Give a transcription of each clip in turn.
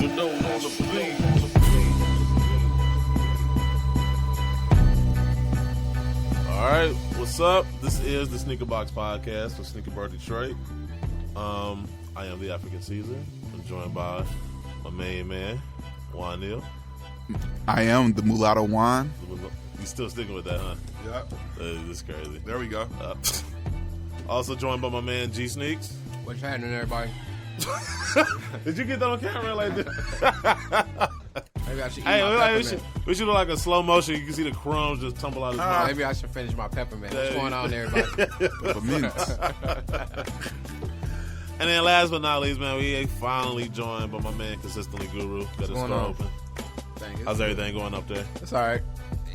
All right, what's up? This is the Sneaker Box Podcast for Sneaker Bar Detroit. I am the African Caesar. I'm joined by my main man, Juan Neal. I am the mulatto Juan. You still sticking with that, huh? Yep. This is crazy. There we go. Also joined by my man, G Sneaks. What's happening, everybody? Did you get that on camera like this? Maybe I should eat Hey, my peppermint. we should do like a slow motion. You can see the crumbs just tumble out of his mouth. Maybe I should finish my peppermint. What's going on, everybody? And then last but not least, man, we finally joined by my man, Consistently Guru. Got his store open. How's everything going up there? It's all right.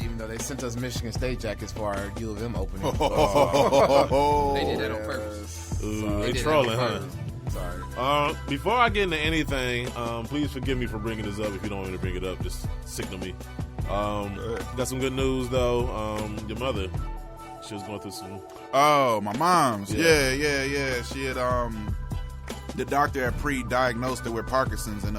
Even though they sent us Michigan State jackets for our U of M opening. They did that on purpose. Ooh, they trolling, huh? Sorry. Before I get into anything, please forgive me for bringing this up. If you don't want me to bring it up, just signal me. Got some good news, though. Your mother, she was going through some... Oh, my mom's. Yeah. Yeah. She had, the doctor had pre-diagnosed her with Parkinson's, and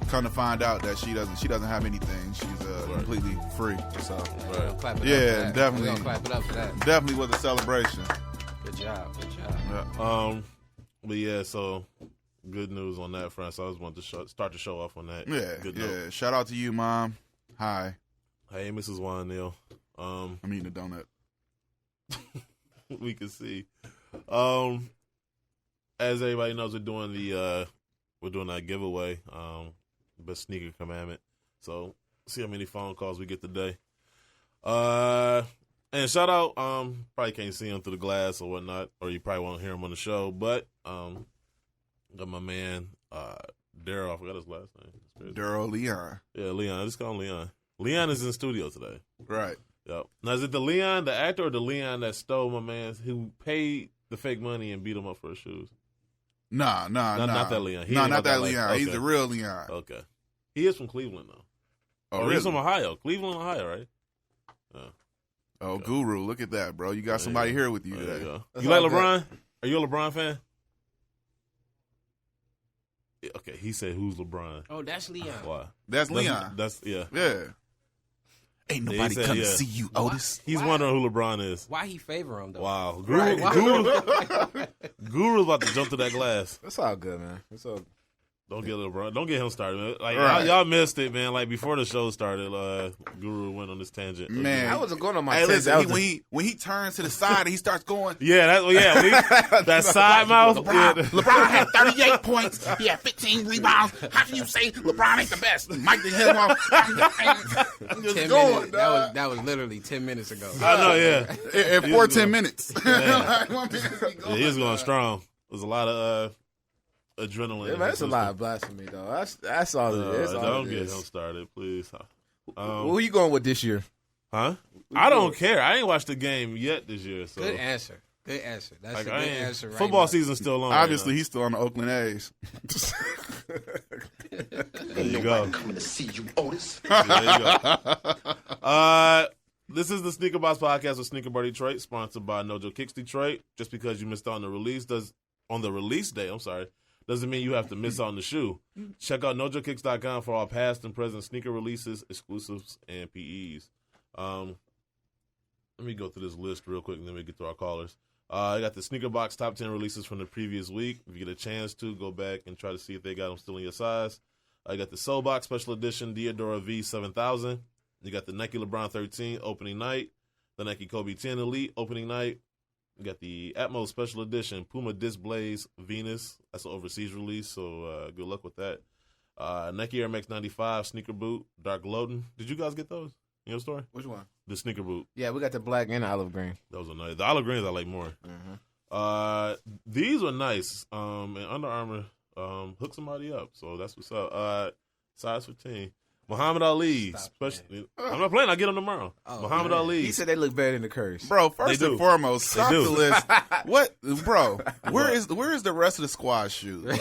come to find out that she doesn't have anything. She's completely free. So Right. Clap it yeah, up for that. definitely. We're gonna clap it up for that. definitely was a celebration. Good job. Yeah. But yeah, so good news on that front. So I just wanted to start the show off on that. Yeah, Good yeah. note. Shout out to you, Mom. Hi. Hey, Mrs. Juan Neal. I'm eating a donut. We can see. As everybody knows, we're doing that giveaway, best sneaker commandment. So see how many phone calls we get today. And shout out, probably can't see him through the glass or whatnot, or you probably won't hear him on the show, but got my man Daryl. I forgot his last name. Daryl Leon. Yeah, Leon. Just call him Leon. Leon is in studio today. Right. Yep. Now, is it the Leon, the actor, or the Leon that stole my man, who paid the fake money and beat him up for his shoes? Nah. Not that Leon. He No, ain't not about that life. Leon. Okay. He's the real Leon. Okay. He is from Cleveland, though. Oh, He's really? from Ohio. Cleveland, Ohio, right? Oh, Guru, look at that, bro. You got somebody here with you There today. you go. That's You like all good. LeBron? Are you a LeBron fan? Yeah, okay, he said, who's LeBron? Oh, that's Leon. Why? That's Leon. That's yeah. Yeah. Ain't Yeah, he nobody said, come yeah. to see you, Otis. He's Why? wondering who LeBron is. Why he favor him, though? Wow. Right, why? Guru's about to jump to that glass. It's all good, man. It's all Don't get LeBron. Don't get him started, man. Like Right. y'all missed it, man. Like before the show started, Guru went on this tangent. Man. I wasn't going on my Hey, tangent. listen, That was when he turns to the side and he starts going, Yeah, that side mouth. LeBron had 38 points. He had 15 rebounds. How can you say LeBron ain't the best? Mike the head off. I'm just 10 going, minutes. dog. That was literally 10 minutes ago. I know, yeah. In 14 minutes. Yeah. Yeah, He is going strong. There's a lot of adrenaline. Yeah, in man, his that's a lot of blasphemy, though. That's all it is. That's all Don't it get is. him started, please. Who you going with this year? Huh? I don't care. I ain't watched the game yet this year. So Good answer. Good answer. That's like, a I good ain't- answer right football now. season's still on. obviously, right he's still on the Oakland A's. now. There you go. Coming to see you, Otis. There you go. This is the Sneaker Box Podcast with Sneaker Bar Detroit, sponsored by Nojo Kicks Detroit. Just because you missed out on the release day, doesn't mean you have to miss out on the shoe. Check out NojoKicks.com for all past and present sneaker releases, exclusives, and PEs. Let me go through this list real quick, and then we get to our callers. I got the Sneaker Box top 10 releases from the previous week. If you get a chance to, go back and try to see if they got them still in your size. I got the Soul Box Special Edition Diodora V 7000. You got the Nike LeBron 13 opening night, the Nike Kobe 10 Elite opening night. You got the Atmos Special Edition Puma Disc Blaze Venus. That's an overseas release, so good luck with that. Nike Air Max 95 sneaker boot, Dark Loden. Did you guys get those in your store? Which one? The sneaker boot. Yeah, we got the black and the olive green. Those are nice. The olive greens I like more. These were nice. And Under Armour hooked somebody up, so that's what's up. Size 15. Muhammad Ali. I'm not playing. I'll get him tomorrow. Muhammad Ali. He said they look better than the Currys. Bro, first and foremost, stop the list. What, bro? Where is the rest of the squad shoes?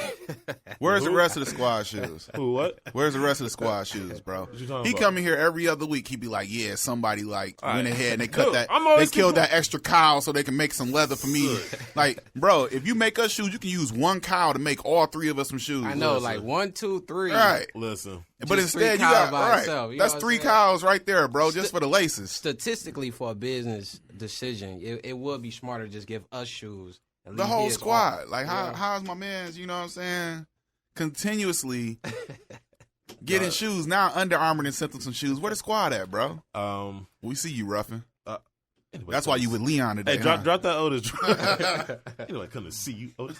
Where's the rest of the squad shoes? Who? What? Where's the rest of the squad shoes, bro? What you talking He about? come in here every other week. He be like, "Yeah, somebody like went ahead and they cut Dude, that. I'm They always killed that extra cow so they can make some leather for me." Like, bro, if you make us shoes, you can use one cow to make all three of us some shoes. I know, like 1, 2, 3. Right. Listen. But Just instead, three you cows got by right. itself, you That's know what 3 I'm saying? cows right there, bro, just for the laces. Statistically, for a business decision, it would be smarter to just give us shoes. and The leave whole his squad. off. Like, Yeah. how's my man's, you know what I'm saying, continuously getting shoes. Now Under Armour and sent them some shoes. Where the squad at, bro? We see you roughing. Anyway, That's why you with Leon today. Hey, drop that Otis. You know, I couldn't see you, Otis.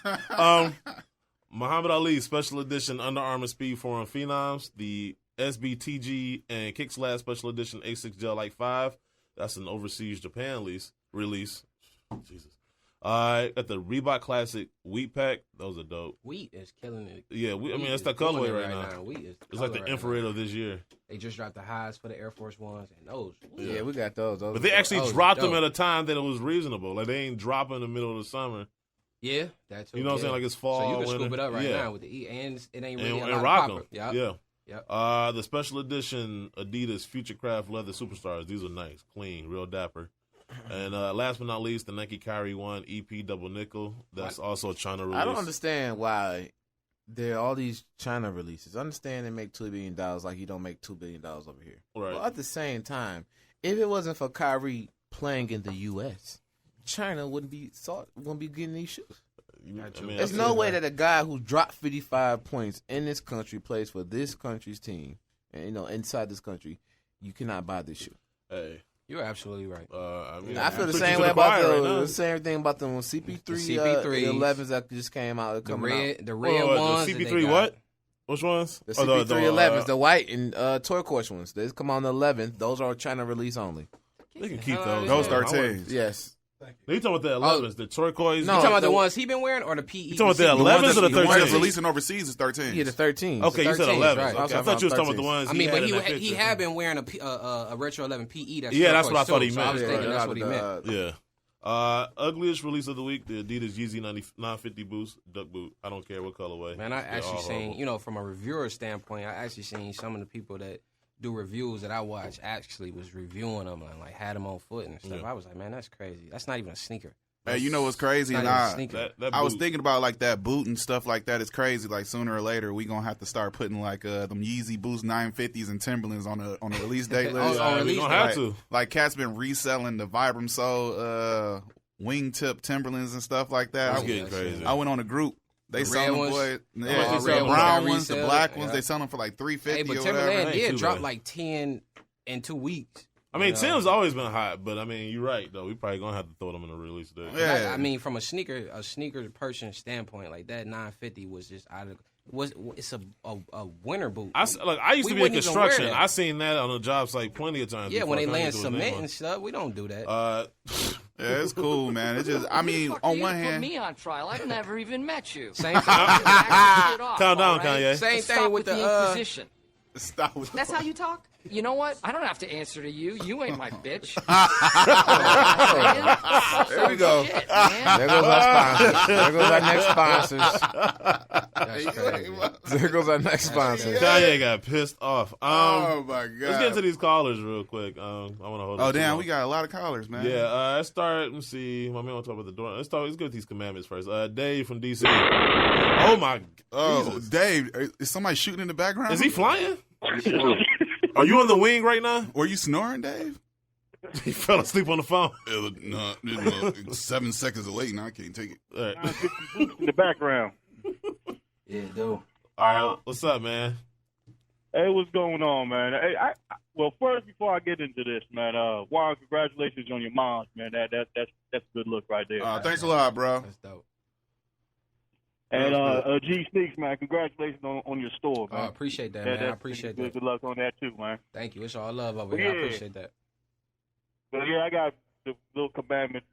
Muhammad Ali Special Edition Under Armour Speed Forum Phenoms, the SBTG and Kick Slash Special Edition A6 Gel Like 5. That's an overseas Japan release. Jesus. Got the Reebok Classic Wheat Pack. Those are dope. Wheat is killing it. Yeah, I mean, Wheat that's is the killing colorway it right now. Wheat is the It's like the color right infrared now. of this year. They just dropped the highs for the Air Force Ones and those. Yeah, we got those. But they actually dropped them dope. at a time that it was reasonable. Like, they ain't dropping in the middle of the summer. Yeah, that's You know what I'm saying? Like, it's fall, So you can winter. scoop it up right Yeah. now with the E, and it ain't really a And lot rock of them. popper. Yeah. Yep. The special edition Adidas Futurecraft Leather Superstars. These are nice, clean, real dapper. And last but not least, the Nike Kyrie 1 EP Double Nickel. That's also a China release. I don't understand why there are all these China releases. I understand they make $2 billion like you don't make $2 billion over here. Right. But at the same time, if it wasn't for Kyrie playing in the U.S., China wouldn't be getting these shoes. I mean, There's that's no it. way that a guy who dropped 55 points in this country plays for this country's team, and inside this country, you cannot buy this shoe. Hey, You're absolutely right. I mean, I feel the put you same to way the about fire right now. the same thing about the CP3 The CP3s. 11s that just came out. The coming out. red ones. The that they CP3 got. what? Which ones? The Oh, CP3 11s, the white and turquoise ones. They come on the 11th. Those are China release only. They can keep those. Those man. 13s. Yes. You talking about the 11s, the turquoise? No, You talking about the the- ones he been wearing or the PE? You talking about the The ones 11s or the the ones that's 13s? releasing overseas is 13. Yeah, the 13s. Okay, you said 13s, 11s. right. Okay. I thought you was talking about the ones I mean, but had in that he picture. had been wearing a retro 11 PE. That's Yeah, that's what I turquoise, thought too, he so I was meant. thinking Yeah, that's what he meant. Yeah. Ugliest release of the week, the Adidas Yeezy 950 Boost Duck Boot. I don't care what colorway. Man, I They're actually all seen, horrible. from a reviewer standpoint, I actually seen some of the people that do reviews that I watch actually was reviewing them and like had them on foot and stuff. Yeah. I was like, man, that's crazy. That's not even a sneaker. Hey, you know what's crazy? It's And not even a sneaker. That I was boot- thinking about like that boot and stuff like that. It's crazy. Like sooner or later, we gonna have to start putting like them Yeezy Boost 950s and Timberlands on the release date list. on we release gonna day. have like, to. like Cat's been reselling the Vibram Soul wingtip Timberlands and stuff like that. That's I, getting crazy. I went on a group. They The sell red them, ones? boy. Oh, Yeah, the the red ones brown got ones, the resale? black ones. Yeah. They sell them for like $350 Hey, but or whatever. Timberland Ain't did too drop bad. like 10 in 2 weeks. I mean, You know? Tim's always been hot, but I mean, you're right though. We probably gonna have to throw them in the release day. Yeah. I mean, from a sneaker person standpoint, like that 950 was just out of it's a winter boot. I used We to be in wouldn't even wear construction. that. I seen that on a job site plenty of times. Yeah, before when they I kinda land get to his cement name and stuff, we don't do that. on. Yeah, it's cool, man. It's just, I mean, Fuck, on you one put hand, me on trial. I've never even met you. Same thing. Back the shit off, Calm down, all right? Kanye. Same Stop thing with the the Inquisition. stop with That's how you talk? You know what? I don't have to answer to you. You ain't my bitch. There we go. Shit, man. There goes our sponsors. There goes our next sponsors. That's crazy. There goes our next sponsors. Kanye got pissed off. oh my god. Let's get into these callers real quick. I want to hold. Oh it too damn, long. we got a lot of callers, man. Yeah, let's start. Let me see. My man want to talk about the door. Let's go with these commandments first. Dave from DC. Oh my. Oh, Jesus. Dave, is somebody shooting in the background? Is he flying? Are you on the wing right now? Were you snoring, Dave? He fell asleep on the phone. No, 7 seconds late, and I can't take it. All right. in the background. Yeah, dude. All right. What's up, man? Hey, what's going on, man? Hey, well, first, before I get into this, man, Juan, congratulations on your moms, man. That's a good look right there. Thanks a lot, bro. That's dope. And G Sneaks, man, congratulations on your store, Oh, man. I appreciate that, man. I appreciate that. Good luck on that too, man. Thank you. It's all love over here. I Yeah. appreciate that. But yeah, I got the little commandment: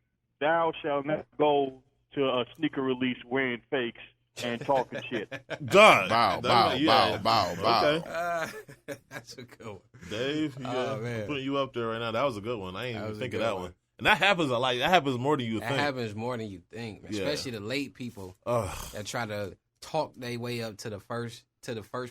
Thou shalt not go to a sneaker release wearing fakes and talking shit. Done. Bow, That bow, was- yeah. bow, bow. Okay. That's a good one. Dave, Oh, man. I'm putting you up there right now. That was a good one. I ain't That even was a think of good that one. one. And that happens a lot. That happens more than you That think. happens more than you think, man. Yeah. Especially the late people Ugh. that try to talk their way up to the first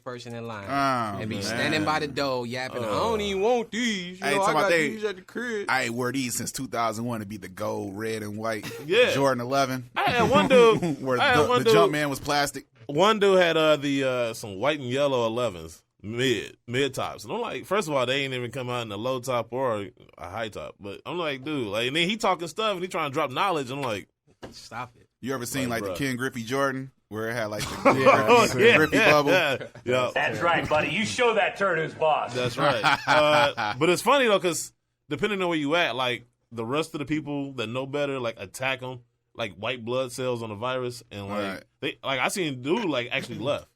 person in line Oh, and be man. standing by the door yapping. I don't even want these. You Hey, know, I talking about got they- these at the crib. I ain't wore these since 2001 to be the gold, red, and white Yeah. Jordan 11. I had one dude. where I had one the dude. jump man was plastic. One dude had the some white and yellow 11s, mid tops, and I'm like, first of all, they ain't even come out in a low top or a high top. But I'm like, dude, like, and then he talking stuff and he trying to drop knowledge. I'm like, Stop it. You ever seen Like, like bruh. the Ken Griffey Jordan where it had like the oh, Griffey bubble? yeah, That's right, buddy. You show that turd who's boss. that's right. But it's funny though, because depending on where you at, like the rest of the people that know better, like attack them, like white blood cells on the virus, and like Right. they, like I seen a dude like actually left.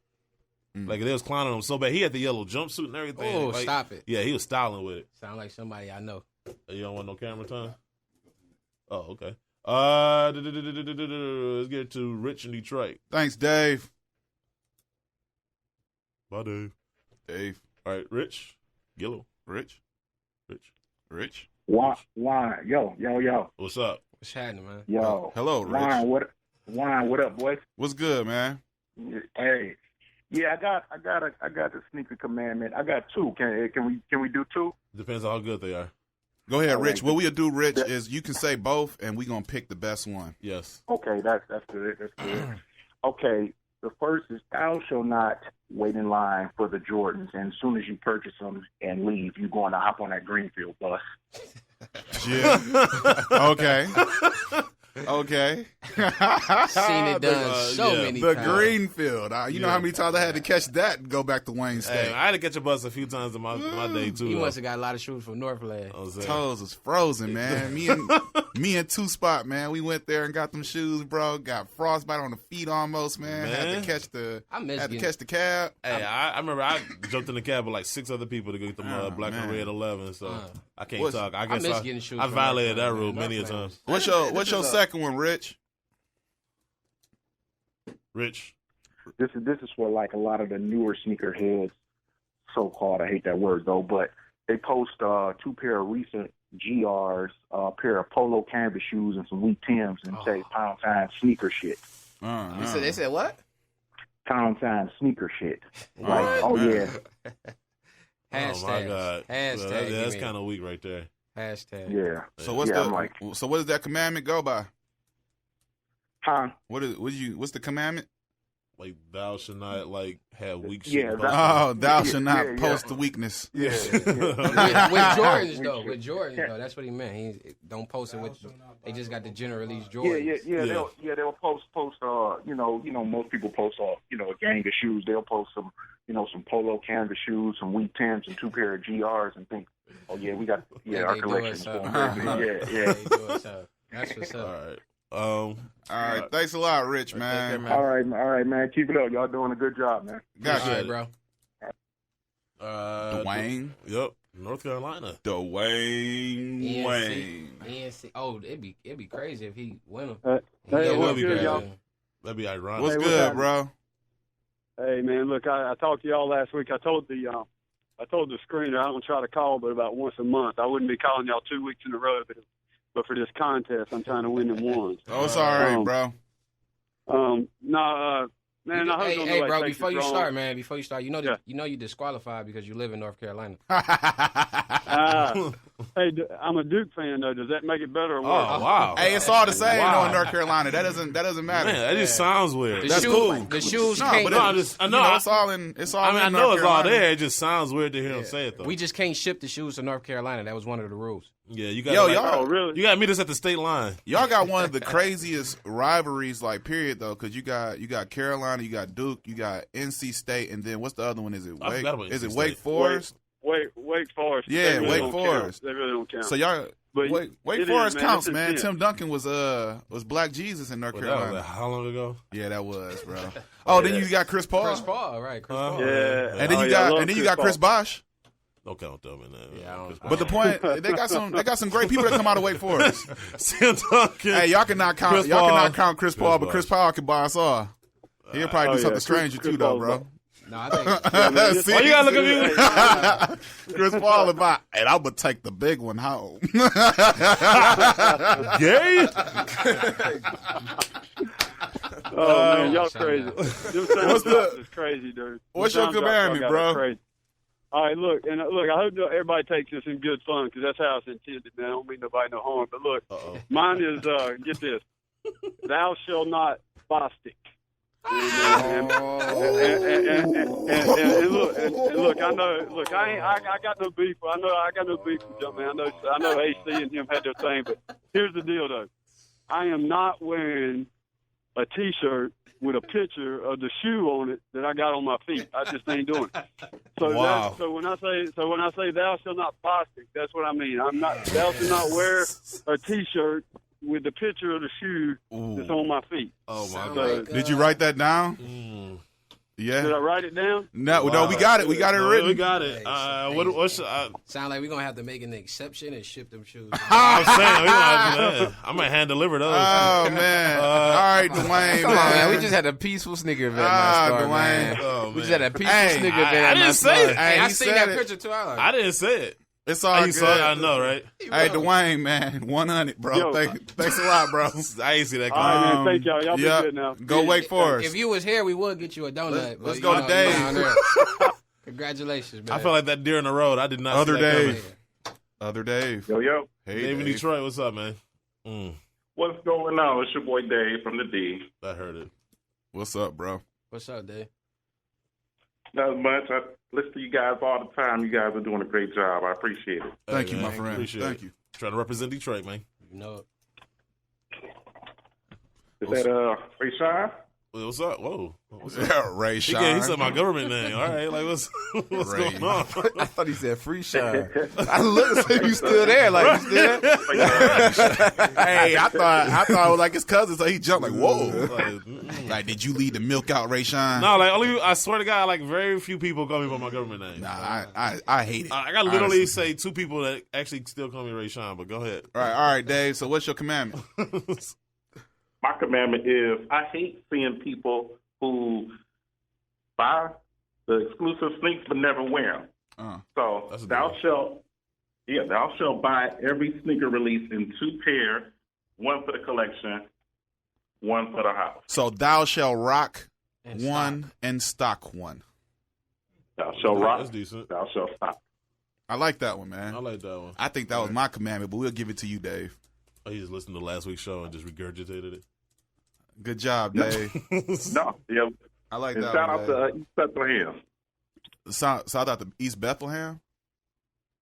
Mm. Like they was clowning him so bad. He had the yellow jumpsuit and everything. Oh, like, stop it. Yeah, he was styling with it. Sound like somebody I know. You don't want no camera time? Oh, okay. Let's get to Rich in Detroit. Thanks, Dave. Bye, Dave. Dave. All right, Rich. Gillo. Rich. Rich. Rich. Wine, yo. What's up? What's happening, man? Yo. Hello, Rich. Wine, what up, boys? What's good, man? Hey. Yeah, I got the sneaker commandment. I got two. Can we do two? Depends on how good they are. Go ahead, All Rich. right. What we'll do, Rich, is you can say both, and we're going to pick the best one. Yes. Okay, that's good. That's good. Okay, the first is thou shall not wait in line for the Jordans, and as soon as you purchase them and leave, you're going to hop on that Greenfield bus. Yeah. Okay. Okay. Seen it done so yeah. many The times. Greenfield. You know how many times I had to catch that and go back to Wayne Hey, State. I had to catch a bus a few times in my day, too. He though. must have got a lot of shoes from Northland. I was saying. Toes was frozen, man. Me and Two Spot, man. We went there and got them shoes, bro. Got frostbite on the feet almost, man. Had Man. to catch the I miss had to getting- catch the cab. Hey, I remember I jumped in the cab with like 6 other people to get them Oh, black and man. red 11, so I can't What's- talk. I I guess miss getting shoes I from violated that Northland, rule man. many a Northland time. What's your second one, Rich? Rich. This is for like a lot of the newer sneakerheads, so called. I hate that word though, but they post 2 pair of recent GRs, a pair of polo canvas shoes, and some weak Timbs, and say Pound Time sneaker shit. They said what? Pound Time sneaker shit. Like, What? oh yeah, Hashtags. Oh my God. Hashtag. Well, that's you kind of weak right there. mean. Hashtag. yeah. So what's Yeah, the I'm like, so what does that commandment go by? huh? What's the commandment? Like thou should not like have weak shit. Yeah, about Oh, thou shall not yeah. post the weakness. Yeah, with Jordans though, with Jordans though, that's what he meant. He don't post it with. They just got the general release Jordans. Yeah. They'll post. Most people post a gang of shoes. They'll post some polo canvas shoes, some weak Timbs, and 2 pair of GRs, and think, oh yeah, we got our they collection doing is something. going crazy. Yeah. They doing something. That's what's All up. right. All right, thanks a lot, Rich, man. man. All right, man. Keep it up. Y'all doing a good job, man. Got All you. right, bro. Dwayne. Yep. North Carolina. Dwayne Wayne. ENC. Oh, it'd be crazy if he win them. Hey, it what's would be good, crazy. y'all? That'd be ironic. What's Hey, good, what's bro? Hey, man, look, I talked to y'all last week. I told the screener I don't try to call, but about once a month. I wouldn't be calling y'all 2 weeks in a row, but for this contest, I'm trying to win them ones. Oh, it's all right, bro. Man, I hope Hey, don't hey, nobody bro. take Before this you wrong. start, man. Before you start, you Yeah. you disqualified because you live in North Carolina. Hey, I'm a Duke fan though. Does that make it better or worse? Oh wow. Hey, it's all the same Wow. though in North Carolina. That doesn't matter. Man, that just sounds weird. The That's shoes, cool. The shoes No, can't. but No, I it- just- I you know, I- it's all in. It's all. I mean, I in know North it's all Carolina. there. It just sounds weird to hear him say it though. we just can't ship the shoes to North Carolina. That was one of the rules. Yeah, you got. Yo, like, y'all- Oh, really? You got to meet us at the state line. Y'all got one of the craziest rivalries, like period, though, because you got Carolina, you got Duke, you got NC State, and then what's the other one? Is it I Wake? forgot about Is NC it State. Wake Forest? Wake Forest. Yeah, They really Wake don't Forest. count. They really don't count. So y'all, But Wake it is, Forest man. counts, It's man. intense. Tim Duncan was Black Jesus in North Well, that was Carolina. like, how long ago? Yeah, that was, bro. Oh, then you got Chris Paul, Chris Paul, right? Chris Paul. Yeah. and then Oh, you yeah, I got love and then you Chris got Chris Paul. Bosh. Don't count them in there. Yeah, I don't- But the point, they got some great people that come out of Wake Forest. Tim Duncan. Hey, y'all cannot count Chris y'all Paul. cannot count Chris Paul, but Chris Chris Paul can buy us all. He'll probably do something Chris- strange with Chris you, though, Paul's bro. about- No, I think See, Oh, you gotta look at me. Chris Paul about, and I'm gonna take the big one home. Gay? Oh man, y'all shout crazy. out. Them sound What's the- is crazy, dude. What's Them your sound commandment, y'all bro? got Crazy. All right, look, I hope that everybody takes this in good fun because that's how it's intended, man. I don't mean nobody no harm, but look, mine is get this: thou shalt not bostic. And look, I know. Look, I got no beef. I got no beef with Jumpman. I know AC and him had their thing, but here's the deal, though. I am not wearing a T-shirt with a picture of the shoe on it that I got on my feet. I just ain't doing it. So Wow. so when I say thou shalt not bostic, that's what I mean. Thou shalt not wear a T-shirt with the picture of the shoe that's on my feet. Oh, my Sound God. like, Did you write that down? Mm. Did I Yeah. write it down? No, Wow. no, we got it. We got it No, written. We got it. What should sound like we're gonna have to make an exception and ship them shoes. I'm saying? We gonna have to do that. I might hand deliver those. Oh man! All right, Dwayne. Come on, man. We just had a peaceful sneaker event. Ah, Start, Dwayne. man. Oh, We just man. had a peaceful Hey, sneaker I event. at didn't my say start. it. Hey, Hey, I he seen said that it. picture too. I was like, I didn't say it. It's all You saw it, I good. know, right? Hey, Dwayne, man, 100, bro. Yo. Thanks a lot, bro. I ain't see that All right, coming. man. Thank y'all. Y'all be yeah. good now. Go Wake Forest. if you was here, we would get you a donut. Let's but go you to know, Dave. you down there. Congratulations, man. I felt like that deer in the road. I did not Other see that day. coming. Other Dave. Yo. Hey, Dave in Dave. Detroit, what's up, man? What's going on? It's your boy Dave from the D. I heard it. What's up, bro? What's up, Dave? Not much. I listen to you guys all the time. You guys are doing a great job. I appreciate it. Thank Hey, you, my man. friend. Appreciate Thank it. you. Trying to represent Detroit, man. You know it. Is that Ray Shine? What's up? Whoa. What's up? Yeah, Ray He Shine. said my government name. All right, like what's Ray. going on? I thought he said free shine. I looked at you still there, like you still there. Hey, I thought it was like his cousin, so he jumped like, whoa. Like, Like, did you lead the milk out, Ray Shine? no, like only I swear to God, like very few people call me by my government name. Nah, I hate it. I got literally Honestly. say two people that actually still call me Ray Sean, but go ahead. All right, Dave. So what's your commandment? My commandment is I hate seeing people who buy the exclusive sneaks but never wear them. So That's a thou good shalt buy every sneaker release in 2 pair, one for the collection, one for the house. So thou shall rock And one and stock one. Thou shalt rock. That's decent. Thou shalt stop. I like that one, man. I like that one. I think that was my commandment, but we'll give it to you, Dave. Oh, he just listened to last week's show and just regurgitated it. Good job, Dave. No, yeah. I like And that shout one, out Dave. to East Bethlehem. Shout out to East Bethlehem.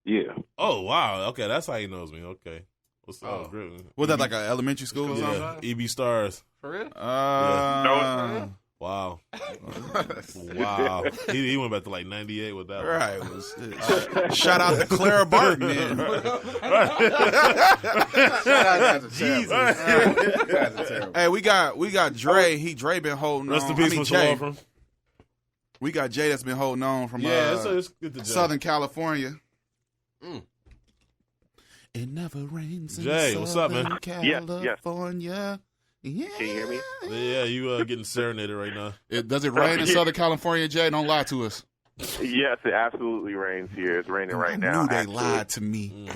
Yeah. Oh wow, okay, that's how he knows me. Okay, what's up? Oh. Great. Was that like an elementary school or something? Yeah, EB Stars. For real? Wow, wow. He went back to like '98 with that. one. Right. Shout out to Clara Barton, man. Hey, we got Dre. Dre been holding Rest on. in peace, Mr. Jay. Wolfram. We got Jay that's been holding on from Yeah, it's good to Jay. Southern California. It never rains in Jay, what's up, man? California. Yeah. Can you hear me? Yeah, you getting serenaded right now. Does it rain in Southern California, Jay? Don't lie to us. Yes, it absolutely rains here. It's raining right I now. knew they actually. lied to me.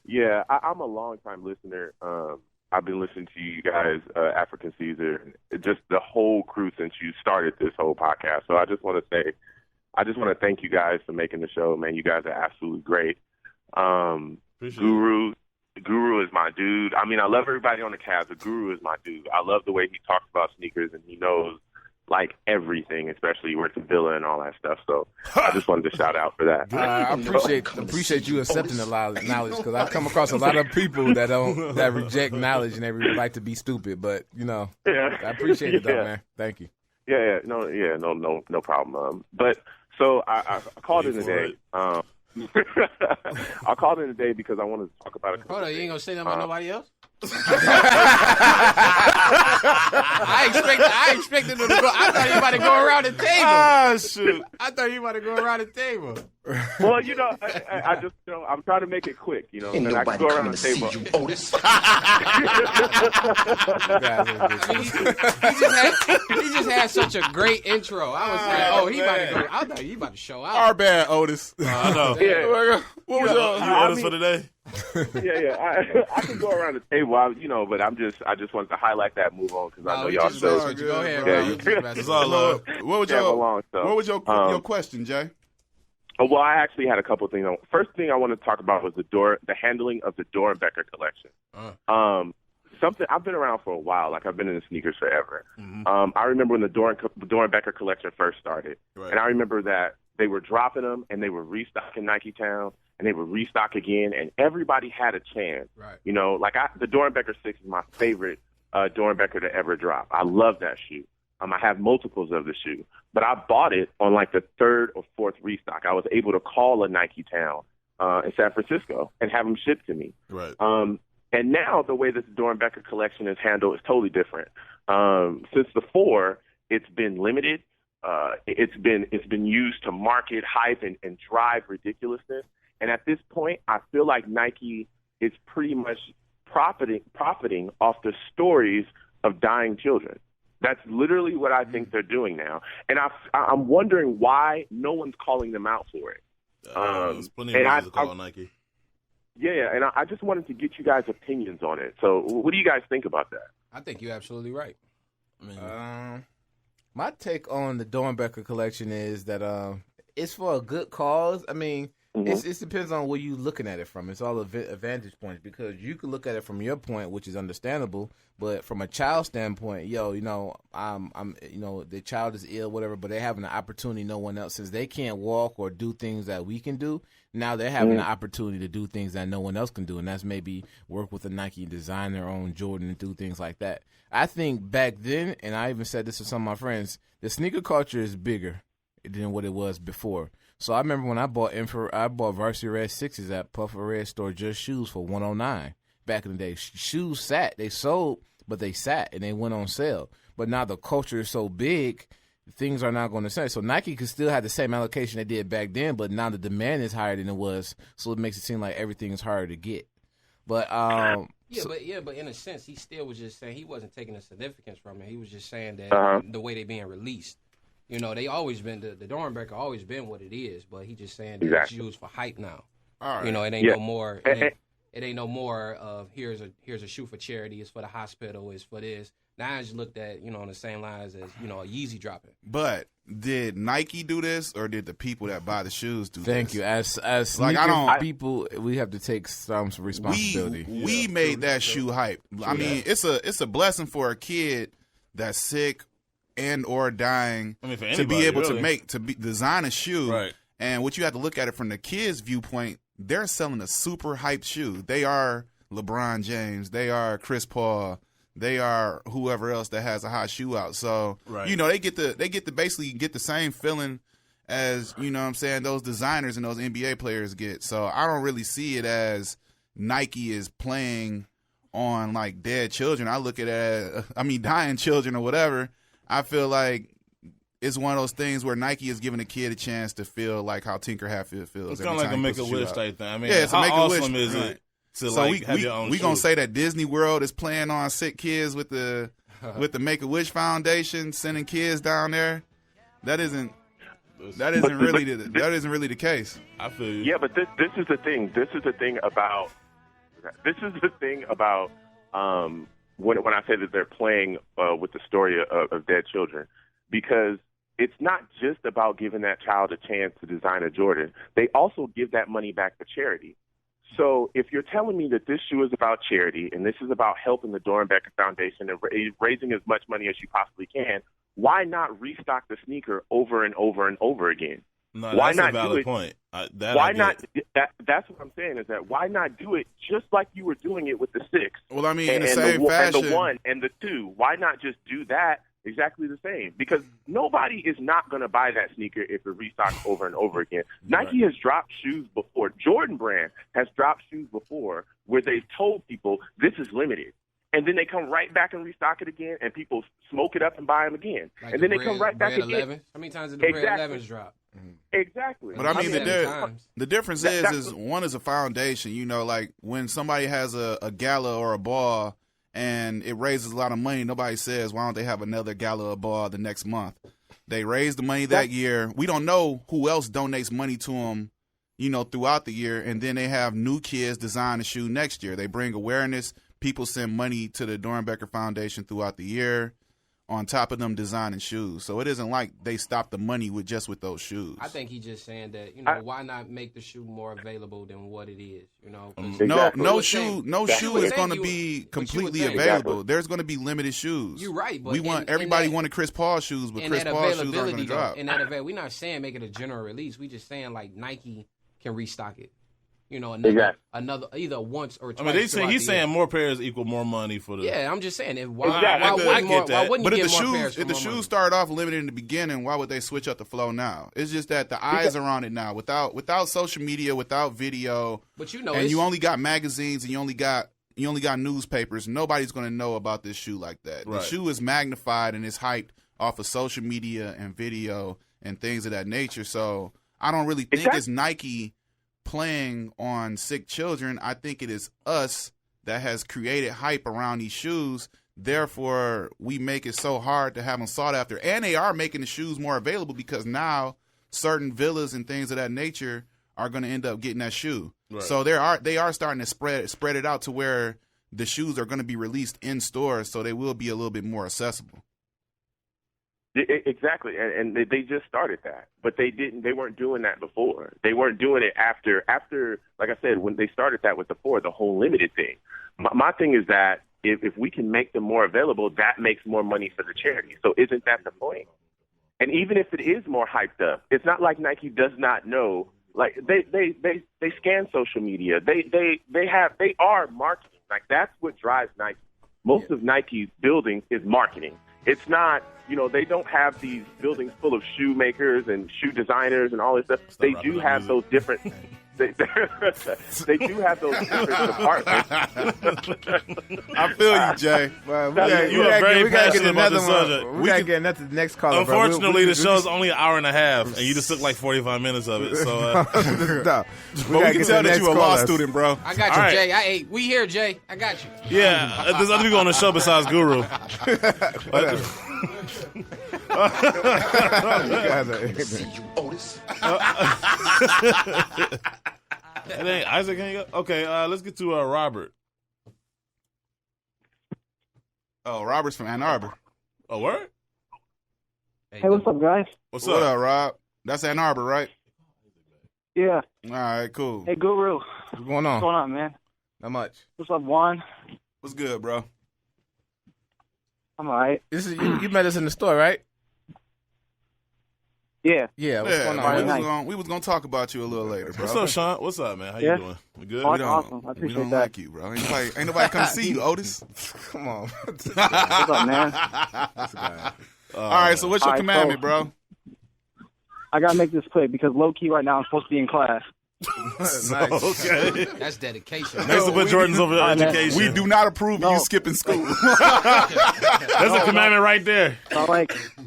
Yeah, I'm a long-time listener. I've been listening to you guys, African Caesar, just the whole crew since you started this whole podcast. So I just want to thank you guys for making the show, man. You guys are absolutely great. Appreciate Guru is my dude. I mean, I love everybody on the cast, but Guru is my dude. I love the way he talks about sneakers, and he knows like everything, especially he works with Villa and all that stuff. So I just wanted to shout out for that. I appreciate you accepting the knowledge because I've come across a lot of people that reject knowledge and they like to be stupid. But I appreciate it though, man. Thank you. No problem. But so I called in today. I called in today because I wanted to talk about it. Hold on, you ain't gonna say nothing about nobody else? I expected him to go. I thought he was about to go around the table. Ah, shoot. I thought he was about to go around the table. Well, I just, I'm trying to make it quick, and I can go around the table. You, Otis. he just had such a great intro. I was like, oh, he about to go. I thought he about to show out. Our bad, Otis. I know. Yeah. What was your? You Otis for today? I can go around the table, but I just wanted to highlight that move on because I know y'all so. Go ahead, bro. It's all love. What was your question, Jay? Well, I actually had a couple of things. First thing I wanted to talk about was the handling of the Dorenbecher collection. Something I've been around for a while. Like I've been in the sneakers forever. Mm-hmm. I remember when the Dorenbecher collection first started, and I remember that they were dropping them and they were restocking Nike Town. And they would restock again, and everybody had a chance. Right. The Dorenbecher 6 is my favorite Dorenbecher to ever drop. I love that shoe. I have multiples of the shoe, but I bought it on like the third or fourth restock. I was able to call a Nike Town in San Francisco and have them shipped to me. Right. And now the way that the Dorenbecher collection is handled is totally different. Since the 4, it's been limited. It's been used to market, hype, and drive ridiculousness. And at this point, I feel like Nike is pretty much profiting off the stories of dying children. That's literally what I think they're doing now. And I'm wondering why no one's calling them out for it. There's plenty of reasons to call Nike. Yeah, and I just wanted to get you guys' opinions on it. So what do you guys think about that? I think you're absolutely right. My take on the Dorenbecher collection is that it's for a good cause. I mean, it depends on where you're looking at it from. It's all a vantage point because you can look at it from your point, which is understandable, but from a child standpoint, the child is ill, whatever, but they're having an opportunity no one else, since they can't walk or do things that we can do. Now they're having an opportunity to do things that no one else can do, and that's maybe work with a Nike, design their own Jordan, and do things like that. I think back then, and I even said this to some of my friends, the sneaker culture is bigger than what it was before. So I remember when I bought Varsity Red 6s at Puffer Red Store, just shoes for $109 back in the day. Shoes sat. They sold, but they sat, and they went on sale. But now the culture is so big, things are not going to sell. So Nike could still have the same allocation they did back then, but now the demand is higher than it was, so it makes it seem like everything is harder to get. But but in a sense, he still was just saying he wasn't taking the significance from it. He was just saying that the way they're being released. They always been the Dorenbecher always been what it is, but he just saying that it's used for hype now. All right. It ain't no more. It ain't no more of here's a shoe for charity. It's for the hospital. It's for this. Now it's looked at on the same lines as a Yeezy dropping. But did Nike do this, or did the people that buy the shoes do this? Thank you. As people, we have to take some responsibility. We made that shoe hype. I mean, it's a blessing for a kid that's sick and or dying to be able to design a shoe. Right. And what you have to look at it from the kids' viewpoint, they're selling a super hyped shoe. They are LeBron James. They are Chris Paul. They are whoever else that has a hot shoe out. So they get to basically get the same feeling as those designers and those NBA players get. So I don't really see it as Nike is playing on like dead children. I look at it as dying children or whatever. I feel like it's one of those things where Nike is giving a kid a chance to feel like how Tinker Hatfield feels. It's kind of like a Make-A-Wish type thing. It's a Make-A-Wish. Awesome is it to have your own we gonna say that Disney World is playing on sick kids with the Make-A-Wish Foundation, sending kids down there. That isn't really the case. I feel you. Yeah, but this is the thing. This is the thing about when I say that they're playing with the story of dead children, because it's not just about giving that child a chance to design a Jordan. They also give that money back to charity. So if you're telling me that this shoe is about charity and this is about helping the Dorenbecher Foundation and raising as much money as you possibly can, why not restock the sneaker over and over and over again? No, why that's not a valid point. Why not? That's what I'm saying, is that why not do it just like you were doing it with the 6? Well, in the same fashion. And the 1 and the 2. Why not just do that exactly the same because nobody is not going to buy that sneaker if it restocks over and over again. Nike has dropped shoes before. Jordan Brand has dropped shoes before where they've told people this is limited. And then they come right back and restock it again, and people smoke it up and buy them again. Like and then they come right back again. 11. How many times did the Bread 11s drop? Exactly. But I mean, the difference is one is a foundation. You know, like when somebody has a gala or a ball and it raises a lot of money, nobody says, why don't they have another gala or ball the next month? They raise the money that year. We don't know who else donates money to them, you know, throughout the year. And then they have new kids design a shoe next year. They bring awareness. People send money to the Doernbecher Foundation throughout the year on top of them designing shoes. So it isn't like they stop the money with those shoes. I think he's just saying that, you know, why not make the shoe more available than what it is, you know? No shoe is going to be completely available. There's going to be limited shoes. You're right. But everybody wanted Chris Paul shoes, but Chris Paul shoes aren't going to drop. We're not saying make it a general release. We're just saying, like, Nike can restock it. You know, another either once or twice. I mean, he's saying more pairs equal more money for the. Yeah, I'm just saying. I get that. But if the shoes start off limited in the beginning, why would they switch up the flow now? It's just that the eyes are on it now. Without social media, without video, but you know, and you only got magazines and you only got newspapers. Nobody's going to know about this shoe like that. Right. The shoe is magnified and it's hyped off of social media and video and things of that nature. So I don't really think it's Nike playing on sick children. I think it is us that has created hype around these shoes. Therefore, we make it so hard to have them sought after. And they are making the shoes more available because now certain villas and things of that nature are going to end up getting that shoe. Right. So they are starting to spread it out to where the shoes are going to be released in stores, so they will be a little bit more accessible. Exactly, and they just started that, but they weren't doing that before. They weren't doing it after, like I said, when they started that with the whole limited thing. My thing is that if we can make them more available, that makes more money for the charity. So isn't that the point? And even if it is more hyped up, it's not like Nike does not know. Like they scan social media. They are marketing. Like that's what drives Nike. Most of Nike's buildings is marketing. It's not, they don't have these buildings full of shoemakers and shoe designers and all this stuff. They do have those different. They do have those different departments. I feel you, Jay. Well, you are very passionate about this subject. We got to get into the next caller. Unfortunately, the show's only an hour and a half, and you just took like 45 minutes of it. So, but we can tell that you're a law student, bro. I got you, right. Jay. We here, Jay. I got you. Yeah, there's other people on the show besides Guru. See you, Otis. It ain't Isaac. Can you go? Okay, let's get to Robert. Oh, Robert's from Ann Arbor. Oh, word? Hey, what's up, guys? What's up, Rob? That's Ann Arbor, right? Yeah. All right, cool. Hey, Guru. What's going on? What's going on, man? Not much. What's up, Juan? What's good, bro? I'm all right. This is you met us in the store, right? Yeah. Yeah, what's going on? We was gonna talk about you a little later, bro. What's up, Sean? What's up, man? How you doing? We good? Awesome. I appreciate we don't that. like you, bro. Ain't nobody come see you, Otis. Come on. What's up, man? All right, so what's your commandment, bro? I gotta make this quick because low key right now I'm supposed to be in class. Nice. Okay. That's dedication. Next to put Jordan's over education. We do not approve of you skipping school. That's a commandment right there.